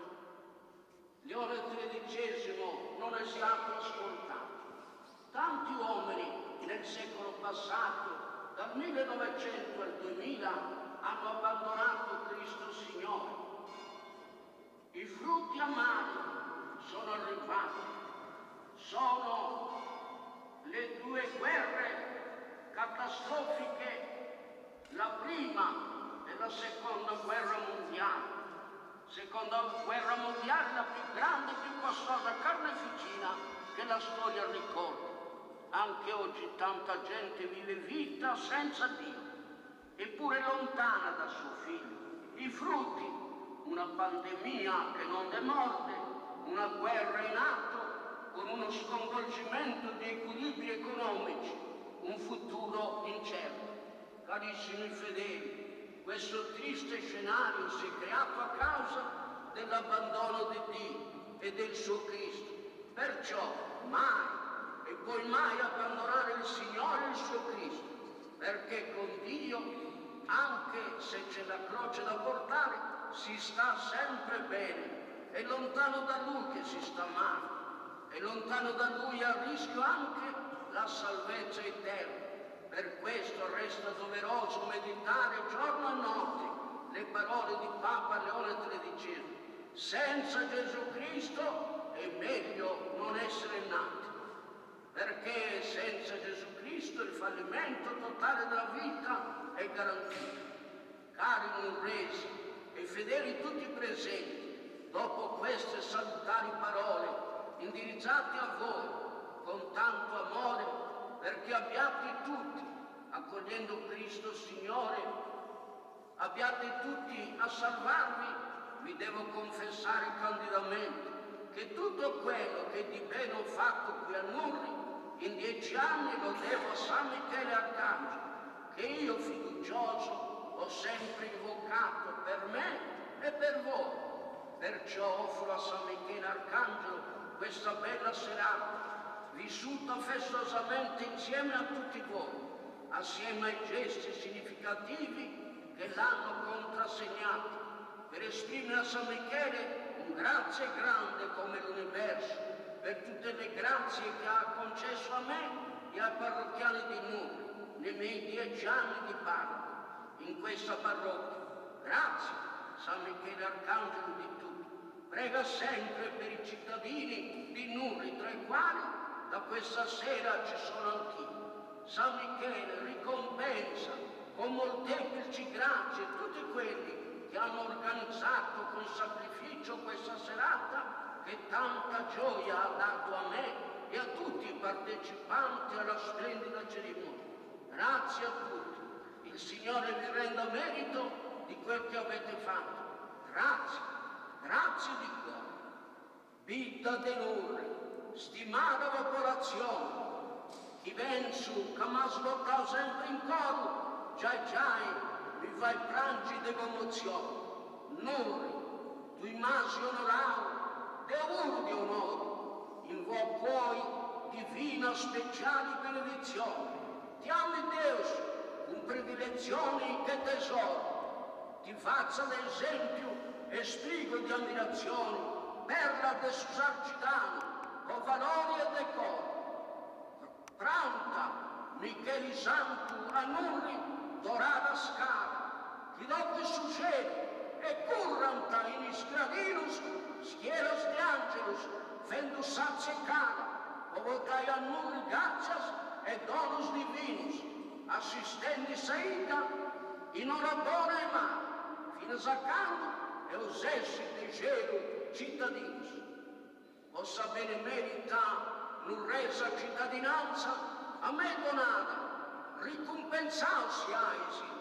Leone XIII non è stato ascoltato. Tanti uomini nel secolo passato, dal 1900 al 2000, hanno abbandonato Cristo Signore. I frutti amari sono arrivati. Sono le due guerre catastrofiche, la prima e la seconda guerra mondiale. Seconda guerra mondiale, la più grande e più costosa carneficina che la storia ricorda. Anche oggi tanta gente vive vita senza Dio, eppure lontana da suo figlio. I frutti, una pandemia che non demorde, una guerra in atto con uno sconvolgimento di equilibri economici, un futuro incerto. Carissimi fedeli, questo triste scenario si è creato a causa dell'abbandono di Dio e del suo Cristo. Perciò mai e poi mai abbandonare il Signore e il suo Cristo, perché con Dio, anche se c'è la croce da portare, si sta sempre bene. È lontano da Lui che si sta male, è lontano da Lui a rischio anche la salvezza eterna. Per questo resta doveroso meditare giorno e notte le parole di Papa Leone XIII. Senza Gesù Cristo è meglio non essere nati, perché senza Gesù Cristo il fallimento totale della vita è garantito. Cari nurresi e fedeli tutti presenti, dopo queste salutari parole indirizzate a voi con tanto amore, perché abbiate tutti, accogliendo Cristo Signore, abbiate tutti a salvarvi, vi devo confessare candidamente che tutto quello che di bene ho fatto qui a Nurri in 10 anni lo devo a San Michele Arcangelo, che io fiducioso ho sempre invocato per me e per voi. Perciò offro a San Michele Arcangelo questa bella serata, vissuta festosamente insieme a tutti voi, assieme ai gesti significativi che l'hanno contrassegnato, per esprimere a San Michele un grazie grande come l'universo per tutte le grazie che ha concesso a me e ai parrocchiani di Nurri nei miei 10 anni di parroco in questa parrocchia. Grazie, San Michele Arcangelo di tutti. Prega sempre per i cittadini di Nurri, tra i quali da questa sera ci sono anch'io. San Michele ricompensa con molteplici grazie tutti quelli che hanno organizzato con sacrificio questa serata che tanta gioia ha dato a me e a tutti i partecipanti alla splendida cerimonia. Grazie a tutti. Il Signore vi renda merito di quel che avete fatto. Grazie, grazie di cuore. Vita de Nurri, stimata popolazione, chi ven su, che mi ha svoltato sempre in coro, già mi fai prangi di commozione. Nurri, tu masi onorato, de auguro di onore, invoco voi divina speciali benedizioni. Ti ami Deus, un privilegioni che tesoro, ti faccia l'esempio e sprigo di ammirazione, perla de susarcidano, con valori e decoro. Pronta, Micheli Santu a Nurri, dorada scala, chi d'occhi su cielo, e curranta in isgradinus, schieros de angelus, fendus sazie cana, ovotai a Nurri gracias e donus divinus, assistendi saida, in orabora e mano, fino a canto e usessi de gelo cittadinus. Possa bene merita l'urresa cittadinanza a me donata, ricompensarsi aisi,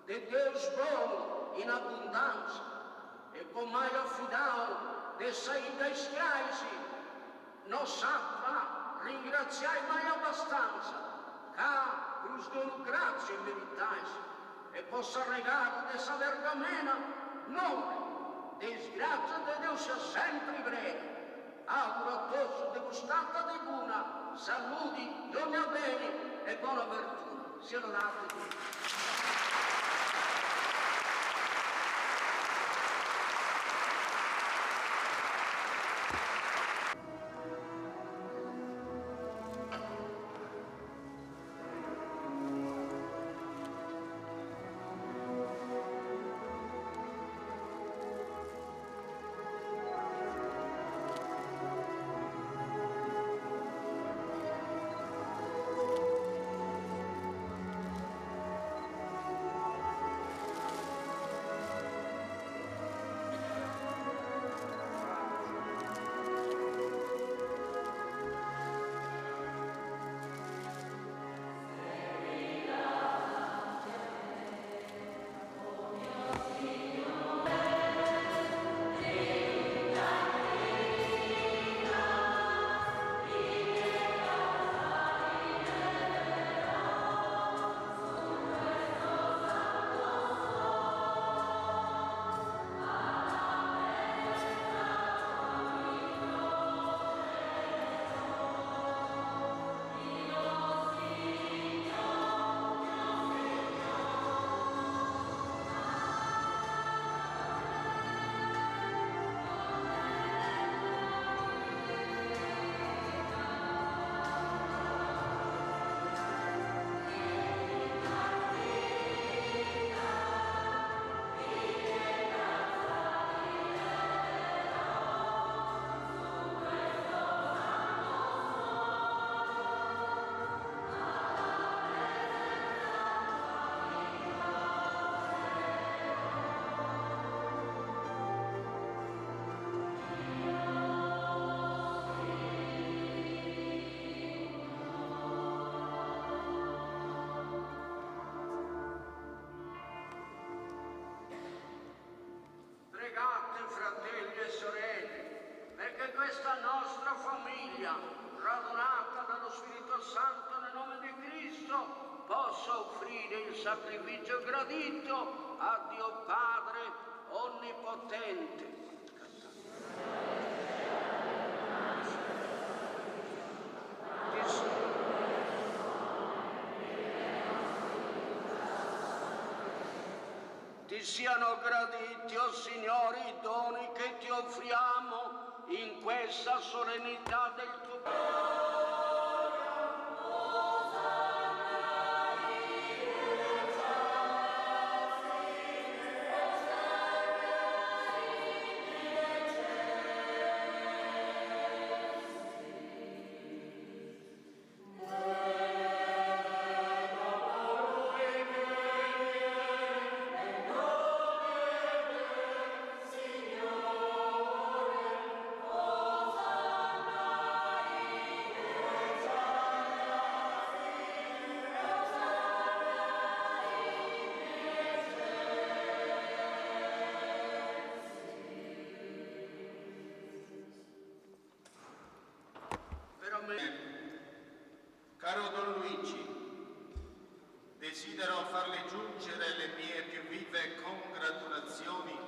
de Deus buono in abbondanza, e poi mai affidato de saida e schiaisi, non sappa ringraziai mai abbastanza, ca cruz donu grazie meritais, e possa regalo de sa vergamena, non, disgrazia de Deus sia sempre breve. Auguro a todos degustata de buona, saluti, ogni bene e buona virtù. Sia lodato Dio. adorata dallo Spirito Santo nel nome di Cristo, possa offrire il sacrificio gradito a Dio Padre Onnipotente. Ti siano graditi, o Signore, i doni che ti offriamo in questa solennità del tuo
Caro Don Luigi, desidero farle giungere le mie più vive congratulazioni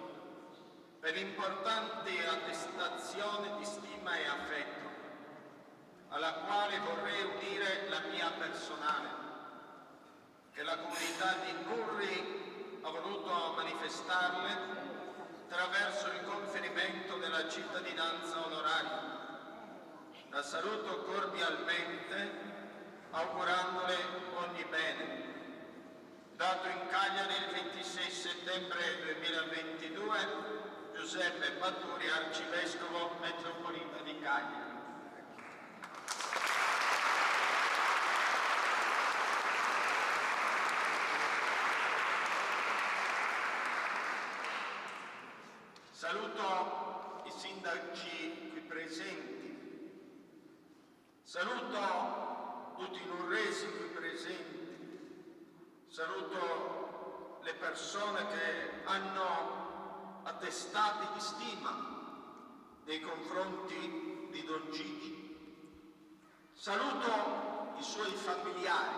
per l'importante attestazione di stima e affetto, alla quale vorrei unire la mia personale, che la comunità di Nurri ha voluto manifestarle attraverso il conferimento della cittadinanza onoraria. La saluto cordialmente, augurandole ogni bene. Dato in Cagliari il 26 settembre 2022, Giuseppe Batturi, Arcivescovo Metropolita di Cagliari. Saluto i sindaci qui presenti. Saluto tutti i nurresi qui presenti, saluto le persone che hanno attestati di stima nei confronti di Don Gigi, saluto i suoi familiari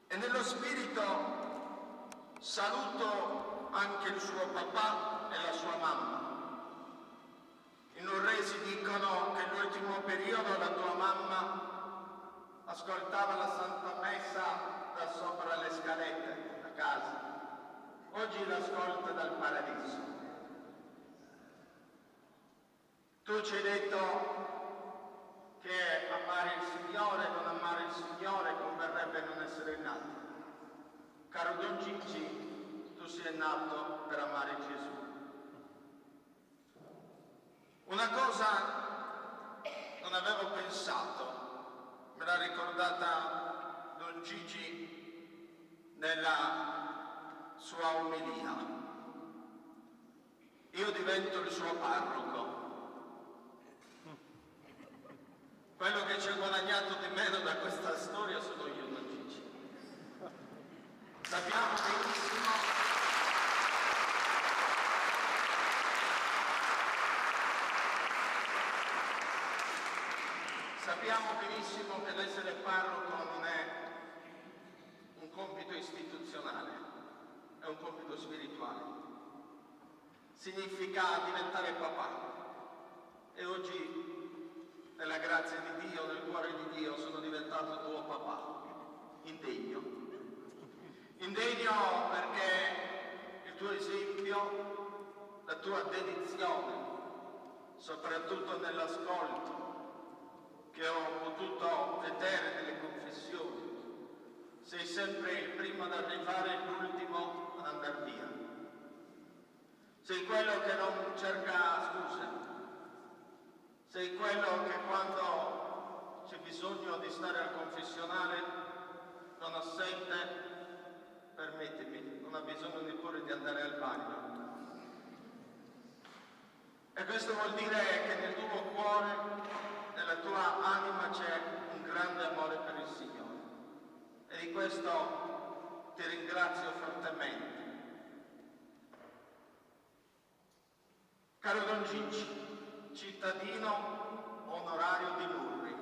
e nello spirito saluto anche il suo papà e la sua mamma. I nurresi dicono che l'ultimo periodo la tua mamma ascoltava la Santa Messa da sopra le scalette a casa. Oggi l'ascolta dal paradiso. Tu ci hai detto che amare il Signore e non amare il Signore converrebbe non essere nati. Caro Don Gigi, tu sei nato per amare Gesù. Una cosa non avevo pensato, me l'ha ricordata Don Gigi nella sua omelia. Io divento il suo parroco. Quello che ci ha guadagnato di meno da questa storia sono io, Don Gigi. Sappiamo benissimo che l'essere parroco non è un compito istituzionale, è un compito spirituale. Significa diventare papà. E oggi, nella grazia di Dio, nel cuore di Dio, sono diventato tuo papà, indegno. Indegno perché il tuo esempio, la tua dedizione, soprattutto nell'ascolto, che ho potuto vedere nelle confessioni, sei sempre il primo ad arrivare e l'ultimo ad andare via. Sei quello che non cerca scuse, sei quello che quando c'è bisogno di stare al confessionale non assente, permettimi, non ha bisogno neppure di andare al bagno. E questo vuol dire che nel tuo cuore, nella tua anima c'è un grande amore per il Signore e di questo ti ringrazio fortemente. Caro Don Gigi, cittadino onorario di Nurri,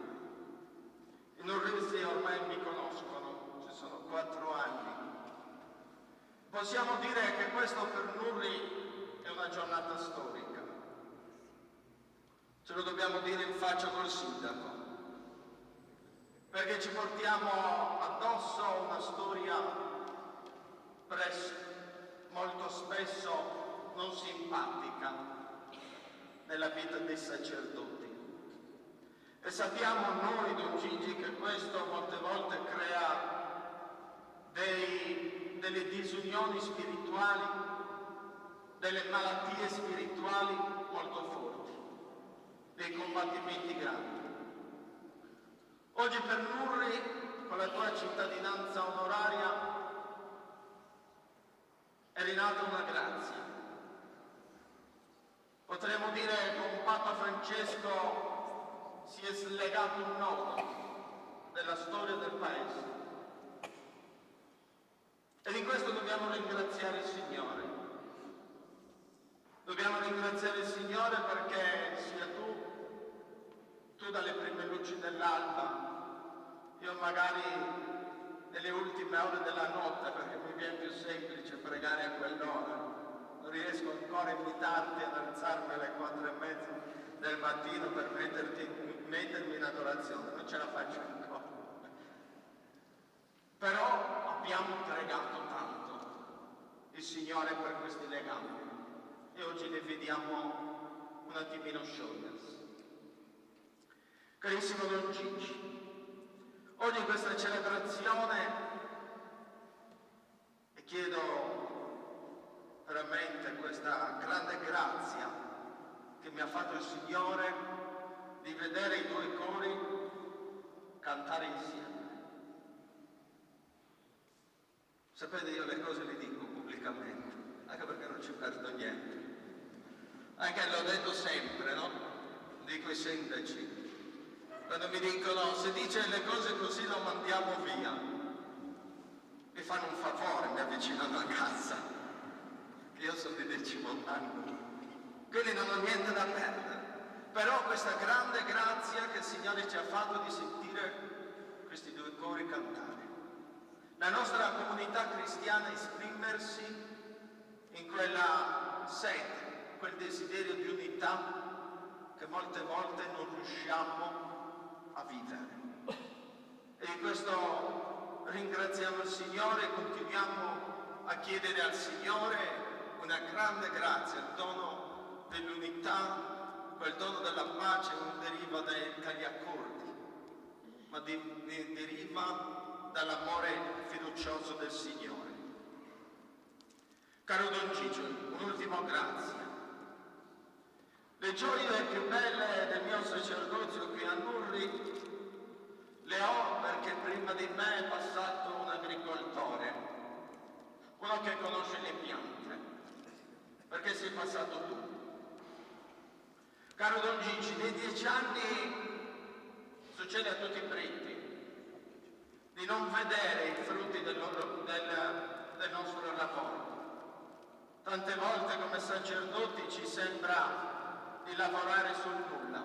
Possiamo dire che questo per Nurri è una giornata storica. Ce lo dobbiamo dire in faccia col sindaco, perché ci portiamo addosso una storia molto spesso non simpatica nella vita dei sacerdoti. E sappiamo noi, Don Gigi, che questo molte volte crea delle disunioni spirituali, delle malattie spirituali molto forti, dei combattimenti grandi. Oggi per Nurri, con la tua cittadinanza onoraria, è rinata una grazia. Potremmo dire che con Papa Francesco si è slegato un nodo della storia del Paese. E di questo dobbiamo ringraziare il Signore. Dobbiamo ringraziare il Signore perché sia tu dalle prime luci dell'alba, io magari nelle ultime ore della notte, perché mi viene più semplice pregare a quell'ora, non riesco ancora a invitarti ad alzarmi alle 4:30 del mattino per mettermi in adorazione, non ce la faccio ancora. Però abbiamo pregato tanto il Signore per questi legami e oggi li vediamo un attimino sciogliersi. Carissimo Don Gigi, oggi questa celebrazione, e chiedo veramente questa grande grazia che mi ha fatto il Signore di vedere i tuoi cori cantare insieme. Sapete, io le cose le dico pubblicamente, anche perché non ci perdo niente. Anche l'ho detto sempre, no? Dico ai sindaci, quando mi dicono se dice le cose così lo mandiamo via, mi fanno un favore, mi avvicinano a casa, che io sono di 10° anno, quindi non ho niente da perdere. Però questa grande grazia che il Signore ci ha fatto di sentire questi due cori cantare. La nostra comunità cristiana esprimersi in quella sete, quel desiderio di unità che molte volte non riusciamo a vivere. E in questo ringraziamo il Signore e continuiamo a chiedere al Signore una grande grazia, il dono dell'unità, quel dono della pace non deriva dagli accordi, ma deriva dall'amore fiducioso del Signore. Caro Don Gigi, un'ultima grazia. Le gioie più belle del mio sacerdozio qui a Nurri le ho perché prima di me è passato un agricoltore, uno che conosce le piante, perché sei passato tu. Caro Don Gigi, nei 10 anni succede a tutti i preti di non vedere i frutti del nostro lavoro. Tante volte come sacerdoti ci sembra di lavorare sul nulla.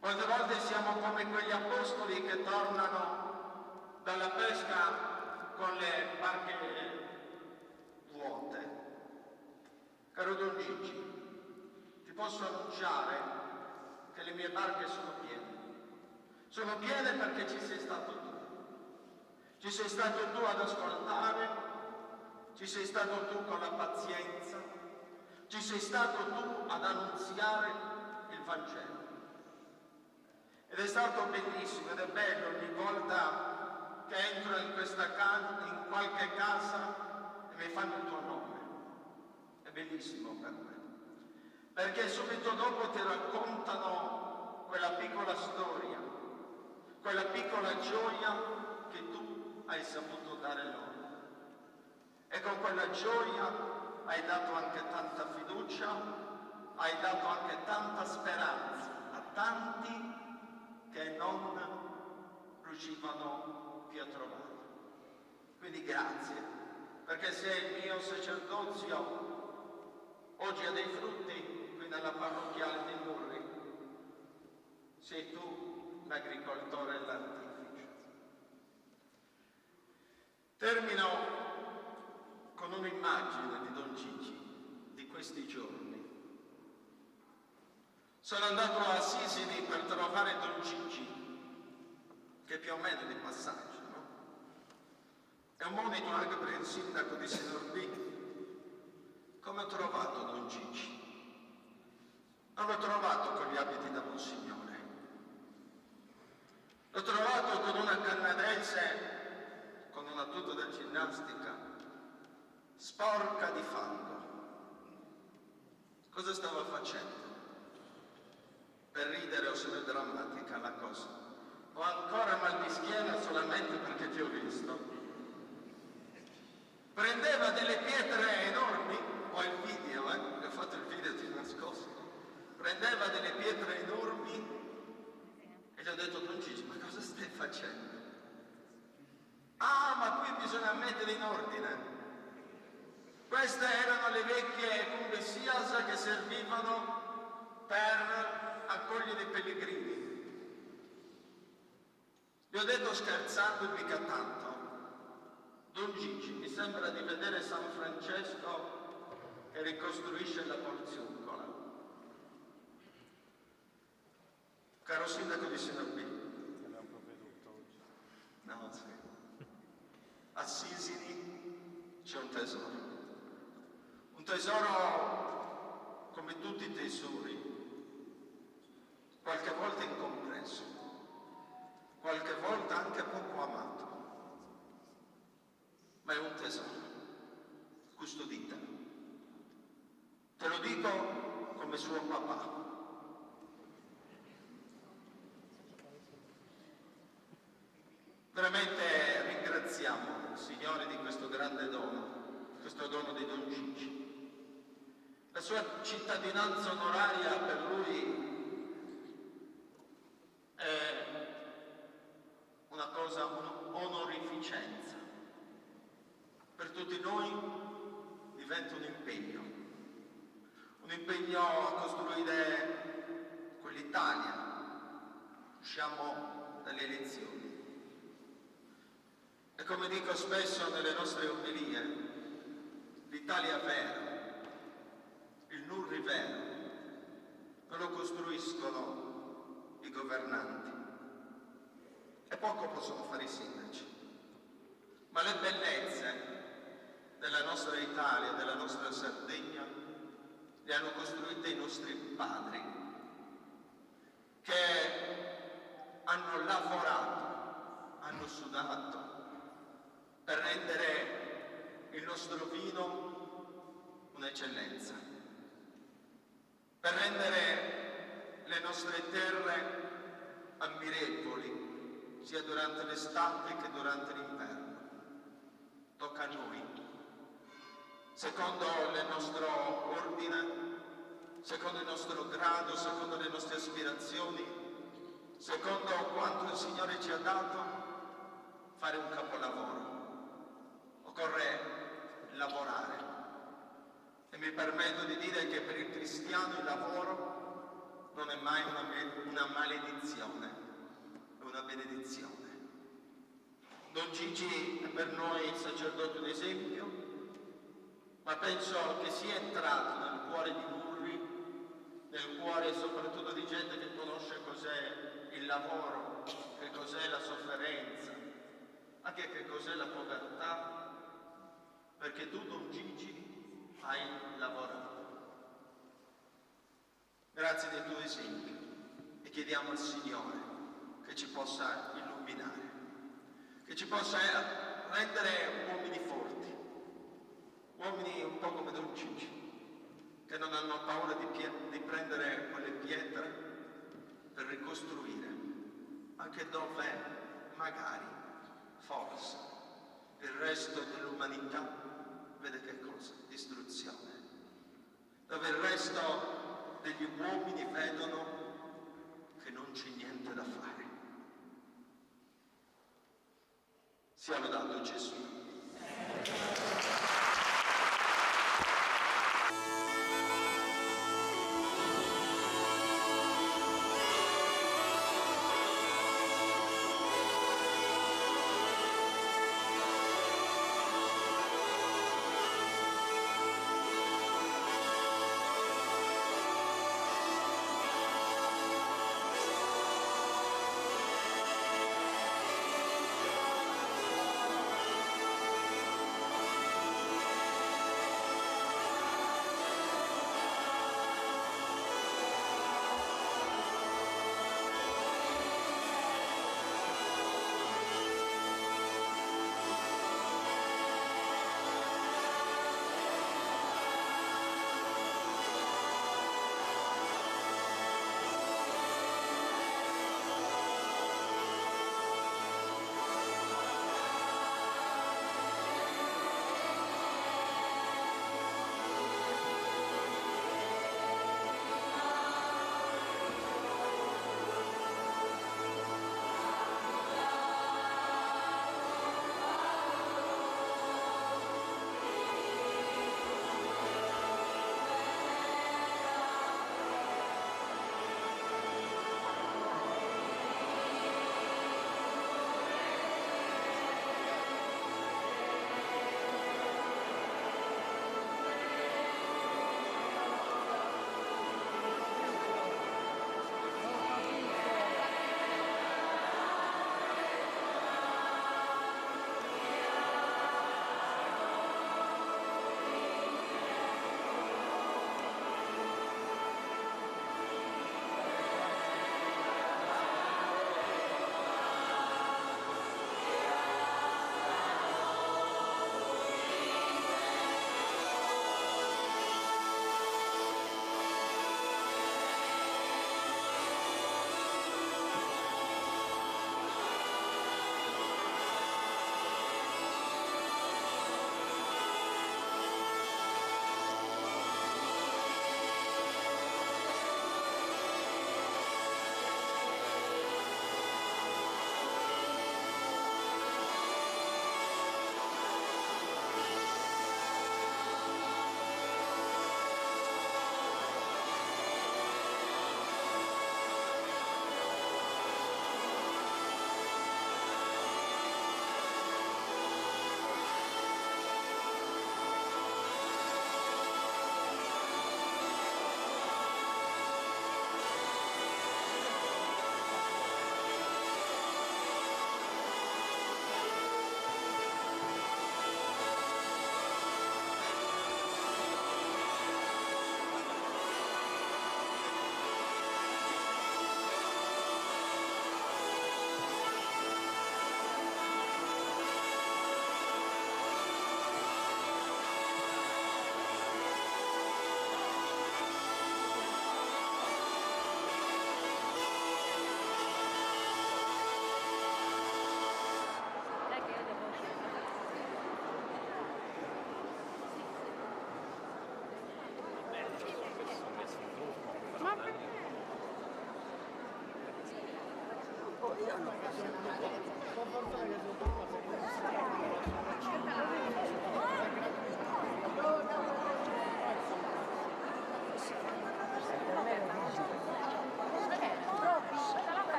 Molte volte siamo come quegli apostoli che tornano dalla pesca con le barche vuote. Caro Don Gigi, ti posso annunciare che le mie barche sono piene. Sono piene perché ci sei stato tu. Ci sei stato tu ad ascoltare, ci sei stato tu con la pazienza, ci sei stato tu ad annunziare il Vangelo. Ed è stato bellissimo ed è bello ogni volta che entro in questa casa, in qualche casa e mi fanno il tuo nome. È bellissimo per me. Perché subito dopo ti raccontano quella piccola storia, quella piccola gioia che tu hai saputo dare loro. E con quella gioia hai dato anche tanta fiducia, hai dato anche tanta speranza a tanti che non riuscivano più a trovare. Quindi grazie, perché se il mio sacerdozio oggi ha dei frutti qui nella parrocchiale di Nurri, sei tu l'agricoltore e l'artifice. Termino un'immagine di Don Gigi di questi giorni. Sono andato a Assisi per trovare Don Gigi, che più o meno è di passaggio, no? È un monito anche per il sindaco di Sinorbi. Come ho trovato Don Gigi? Non l'ho trovato con gli abiti da Monsignore. L'ho trovato con una canadese, con una tuta da ginnastica, sporca di fango. Cosa stava facendo? Per ridere o se ne è drammatica la cosa? Ho ancora mal di schiena solamente perché ti ho visto. Prendeva delle pietre enormi, ho il video, ho fatto il video di nascosto. Prendeva delle pietre enormi e gli ho detto: Don Gigi, ma cosa stai facendo? Ah, ma qui bisogna mettere in ordine. Queste erano le vecchie cumbessias che servivano per accogliere i pellegrini. Gli ho detto scherzando, mica tanto: Don Gigi, mi sembra di vedere San Francesco che ricostruisce la Porziuncola. Caro sindaco di Sinorbi, no, sì. A Sisini c'è un tesoro come tutti i tesori, qualche volta incomprenso, qualche volta anche poco amato, ma è un tesoro, custoditelo. Te lo dico come suo papà. Veramente ringraziamo il Signore di questo grande dono, questo dono di Don Gigi. La sua cittadinanza onoraria per lui è una cosa, un'onorificenza. Per tutti noi diventa un impegno a costruire quell'Italia. Usciamo dalle elezioni. E come dico spesso nelle nostre omelie, l'Italia vera, il Nurri vero, non lo costruiscono i governanti e poco possono fare i sindaci, ma le bellezze della nostra Italia, della nostra Sardegna, le hanno costruite i nostri padri, che hanno lavorato, hanno sudato per rendere il nostro vino un'eccellenza, per rendere le nostre terre ammirevoli, sia durante l'estate che durante l'inverno. Tocca a noi, secondo il nostro ordine, secondo il nostro grado, secondo le nostre aspirazioni, secondo quanto il Signore ci ha dato, fare un capolavoro. Occorre lavorare. E mi permetto di dire che per il cristiano il lavoro non è mai una maledizione, è una benedizione. Don Gigi è per noi il sacerdote un esempio, ma penso che sia entrato nel cuore di Nurri, nel cuore soprattutto di gente che conosce cos'è il lavoro, che cos'è la sofferenza, anche che cos'è la povertà, perché tu, Don Gigi, hai lavorato. Grazie del tuo esempio e chiediamo al Signore che ci possa illuminare, che ci possa rendere uomini forti, uomini un po' come Don Gigi, che non hanno paura di prendere quelle pietre per ricostruire, anche dove magari, forse, il resto dell'umanità vede che cosa? Distruzione. Dove il resto degli uomini vedono che non c'è niente da fare. Sia lodato Gesù.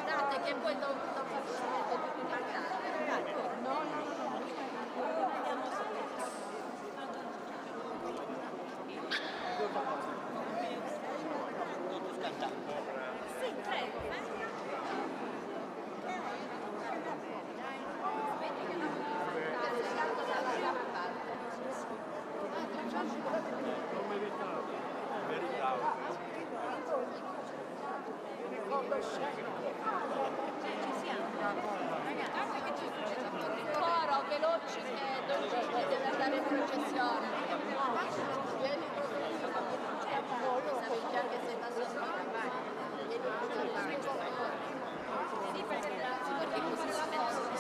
Date che poi dopo ci metto tutti in magari. No. Sì, prego. Coro, veloci che Don Gigi deve andare in processione. Vieni sapete anche se va sotto la bagna. Sì,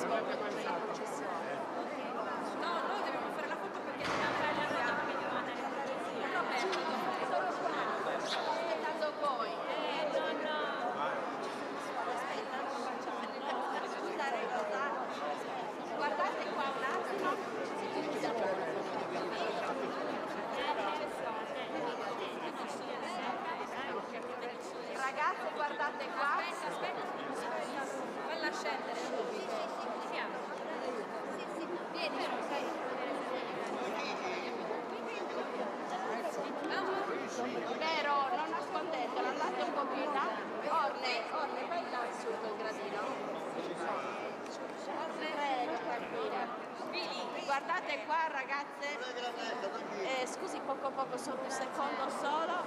perché la processione. No, noi dobbiamo fare la foto perché dobbiamo fare la foto. Roberto, solo aspettando voi. Guardate qua un attimo. Ragazze, guardate qua. Aspetta. Falla scendere. Siamo. Vieni. Vero, non nascondetelo, andate un po' più in là. Orne, vai là su quel gradino. Prego, tranquilla. Guardate qua ragazze, scusi poco, solo un secondo solo.